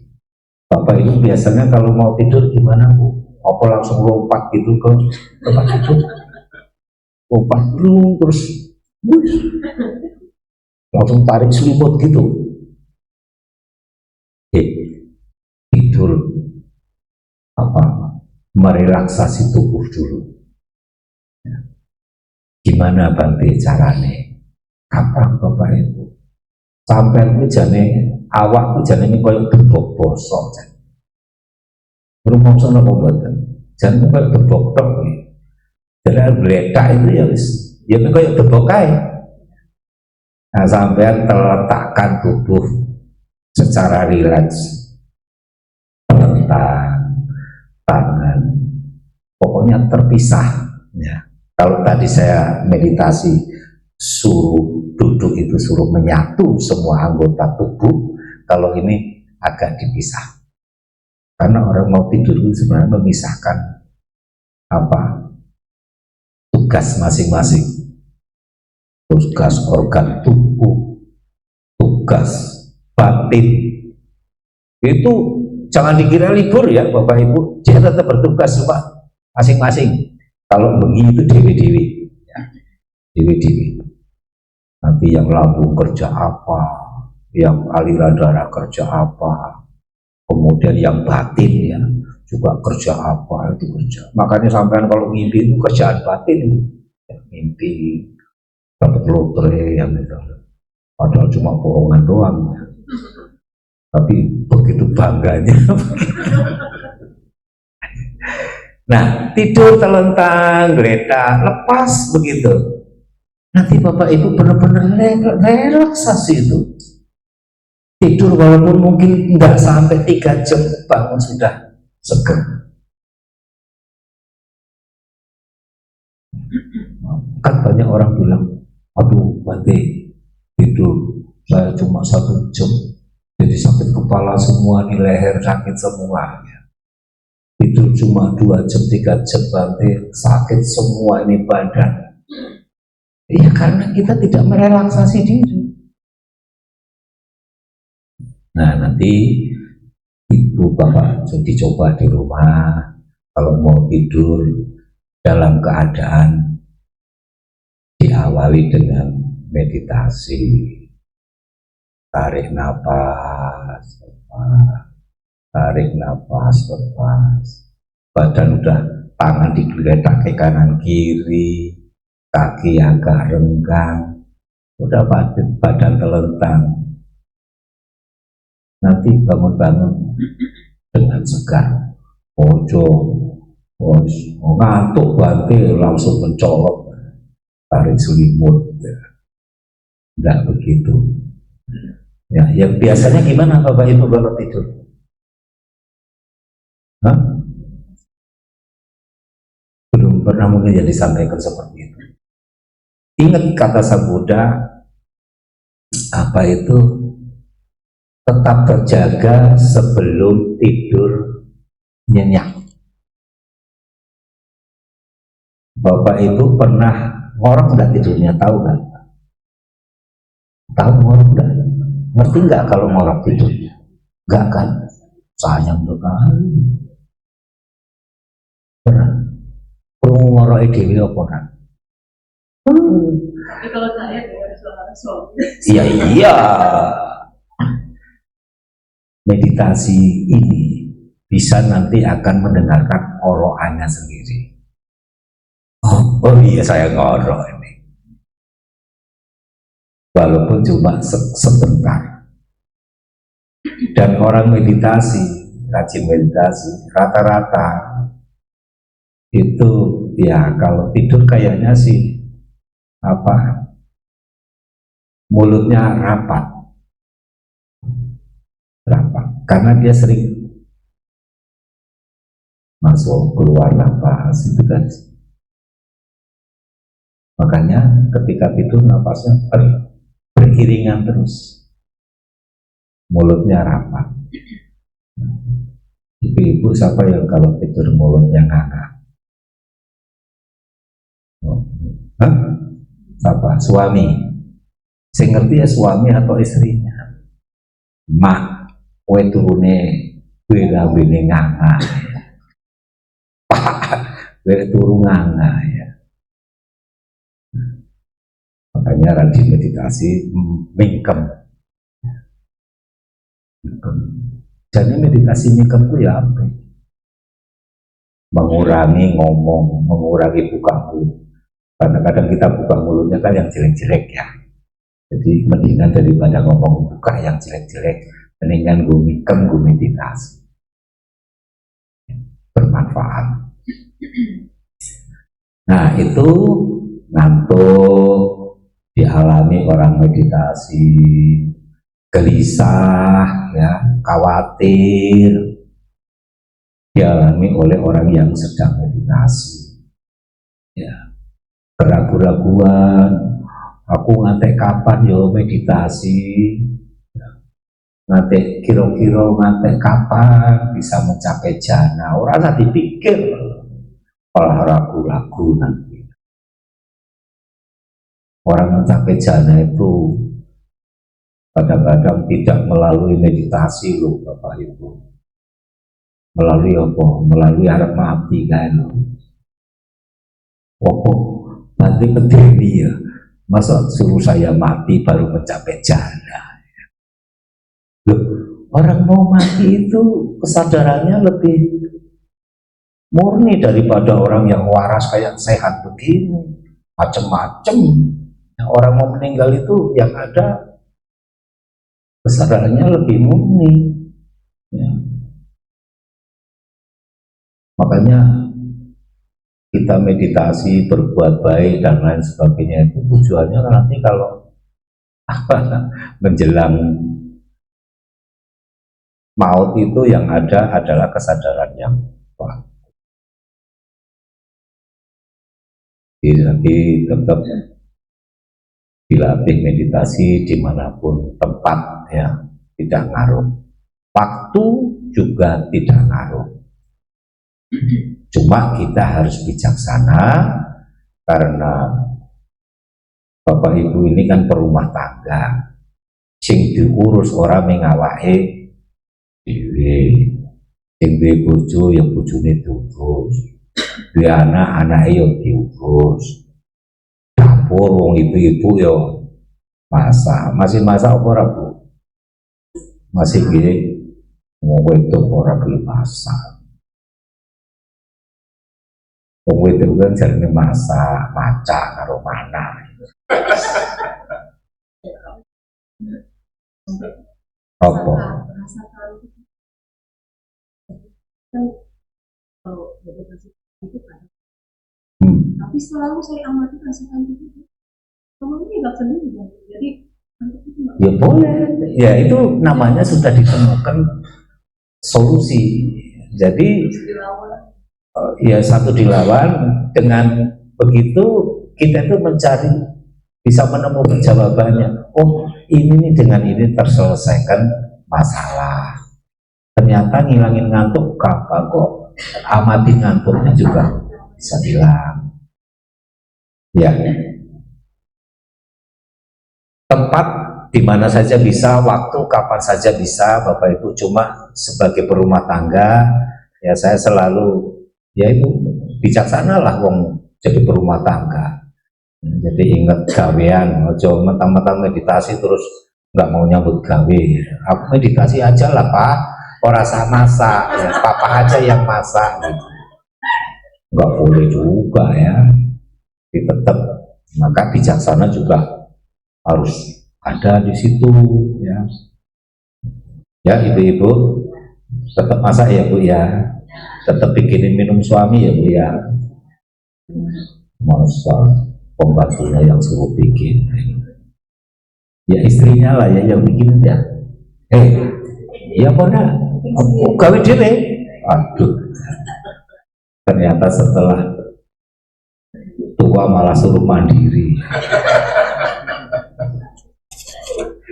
Bapak Ibu biasanya kalau mau tidur gimana Bu? Apa langsung lompat gitu ke tempat tidur? Lompat dulu terus langsung tarik selimut gitu. Tidur merelaksasi tubuh dulu. Gimana Bante carane? Apa Bapak Ibu? Sampai itu jane awak itu jane ini koyo gebok bosok. Rumong sono mboten. Jane koyo gebok tok iki. Jadi gletak itu ya wis, ya koyo gebok kae. Nah, sampai terletakkan tubuh secara rileks. Telentang, tangan, pokoknya terpisah ya. Kalau tadi saya meditasi suruh duduk itu suruh menyatu semua anggota tubuh, kalau ini agak dipisah. Karena orang mau tidur itu sebenarnya memisahkan tugas masing-masing. Tugas organ tubuh, tugas batin. Itu jangan dikira libur ya Bapak Ibu, dia tetap bertugas juga masing-masing. Kalau begitu dewi-dewi ya. Dewi-dewi nanti yang lambung kerja apa, yang aliran darah kerja apa, kemudian yang batin ya juga kerja apa, itu kerja. Makanya sampean kalau mimpi itu kerjaan batin itu ya, mimpi dapat lotre yang itu padahal cuma bohongan doang ya. Tapi begitu bangganya. Nah, tidur telentang, geletak, lepas begitu. Nanti Bapak Ibu benar-benar relaksasi itu. Tidur walaupun mungkin nggak sampai 3 jam, bangun sudah seger. Kan banyak orang bilang, aduh Bante, tidur saya cuma 1 jam, jadi sakit kepala semua, di leher sakit semua. Tidur cuma 2 jam, 3 jam, Bante sakit semua ini badan. Ya karena kita tidak merelaksasi diri. Nah nanti Ibu Bapak jadi coba di rumah, kalau mau tidur dalam keadaan diawali dengan meditasi. Tarik nafas, tarik nafas, lepas. Badan udah, tangan digeletak ke kanan kiri, kaki agak renggang, udah badan telentang. Nanti bangun-bangun dengan segar. Ojo, ngantuk Bante langsung mencolok, tarik selimut. Enggak begitu. Ya, yang biasanya gimana Bapak Ibu kalau tidur? Hah? Belum pernah mungkin ya disampaikan seperti itu. Ingat kata Sang Buddha, apa itu, tetap terjaga sebelum tidur nyenyak. Bapak Ibu pernah ngorok nggak tidurnya, tahu nggak? Tahu ngorok nggak? Ngerti nggak kalau ngorok tidurnya? Nggak kan? Sayang sekali. Pernah? Perlu ngorok dewi apa kan? Tapi kalau saya dengar suara suami. Iya iya. Meditasi ini bisa nanti akan mendengarkan orokannya sendiri. Oh iya, saya ngorok ini. Walaupun cuma sebentar. Dan orang meditasi, rajin meditasi, rata-rata itu ya kalau tidur kayaknya sih apa, mulutnya rapat, karena dia sering masuk keluar napas itu kan. Makanya ketika tidur napasnya beriringan terus, mulutnya rapat. Ibu-ibu siapa yang kalau tidur mulutnya nganga? Hah? Siapa? Suami. Saya ngerti ya suami atau istrinya. Mak, kowe turune kowe lambene nganga. Pak, kowe turu nganga ya. Makanya rajin meditasi, mingkem. Jadi meditasi mingkem itu ya apa? Mengurangi ngomong, mengurangi buka mulut. Kadang-kadang kita buka mulutnya kan yang jelek-jelek ya. Jadi mendingan daripada ngomong buka yang jelek-jelek, mendingan gue mingkem, gue meditasi. Bermanfaat. Nah itu ngantuk dialami orang meditasi, gelisah, ya, khawatir dialami oleh orang yang sedang meditasi. Ya, keraguan-raguan, aku ngantek kapan yo meditasi, ngantek kira-kira ngantek kapan bisa mencapai jana, orang usah dipikir, malah ragu-ragu nanti. Orang mencapai jana itu kadang-kadang tidak melalui meditasi loh Bapak Ibu. Melalui apa? Melalui harap mati kan. Apa? Nanti peduli ya. Masa suruh saya mati baru mencapai jana? Loh, orang mau mati itu kesadarannya lebih murni daripada orang yang waras kayak sehat begini. Macem-macem. Orang mau meninggal itu yang ada kesadarannya lebih murni ya. Makanya kita meditasi, berbuat baik dan lain sebagainya itu tujuannya nanti kalau menjelang maut itu yang ada adalah kesadaran yang kuat. Jadi nanti tetap dilatih meditasi dimanapun tempat ya, tidak ngaruh. Waktu juga tidak ngaruh. Cuma kita harus bijaksana karena Bapak Ibu ini kan perumah tangga. Sing diurus orang mengawake dhewe. Sing duwe bojo ya bojone diurus. Duwe anak anake ya diurus. Dapur wong ibu-ibu yo masak, masih masak apa ora Bu? Masih nggih wong wedok ora gelem masak. Wong wedok kan jarene masak, macak karo mana. Apa? Tapi selalu saya amati rasakan itu. Kemudian nggak sendiri, jadi ya boleh, ya itu namanya sudah ditemukan solusi. Jadi ya satu dilawan, dengan begitu kita itu mencari, bisa menemukan jawabannya. Oh ini dengan ini terselesaikan masalah. Ternyata ngilangin ngantuk gampang kok, amati ngantuknya juga bisa hilang. Ya, tempat di mana saja bisa, waktu kapan saja bisa, Bapak Ibu. Cuma sebagai berumah tangga, ya saya selalu, ya itu bijaksana lah wong jadi berumah tangga. Jadi ingat gawean, ojo mentang-mentang meditasi terus nggak mau nyambut gawe. Aku meditasi aja lah Pak, orang sah masak, ya, Papa aja yang masak. Gitu. Nggak boleh juga ya. Tetap, maka bijaksana juga harus ada di situ ya. Ya ibu-ibu tetap masak ya Bu ya, tetap bikinin minum suami ya Bu ya. Masa pembantunya yang suruh bikin, ya istrinya lah ya yang bikin ya. Iya mana? Gawe dhewe. Aduh. Ternyata setelah tua malah suruh mandiri.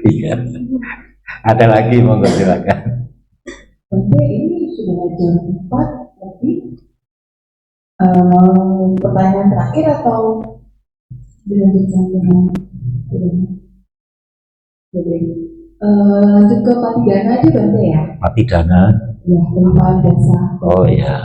Iya. Ada lagi monggo silakan. Oke, ini sudah jam 4 tapi pertanyaan terakhir atau dilanjutkan dengan jadi lanjut ke Patidana aja Bante ya? Mati dana. Ya, perumpamaan dasar. Oh ya.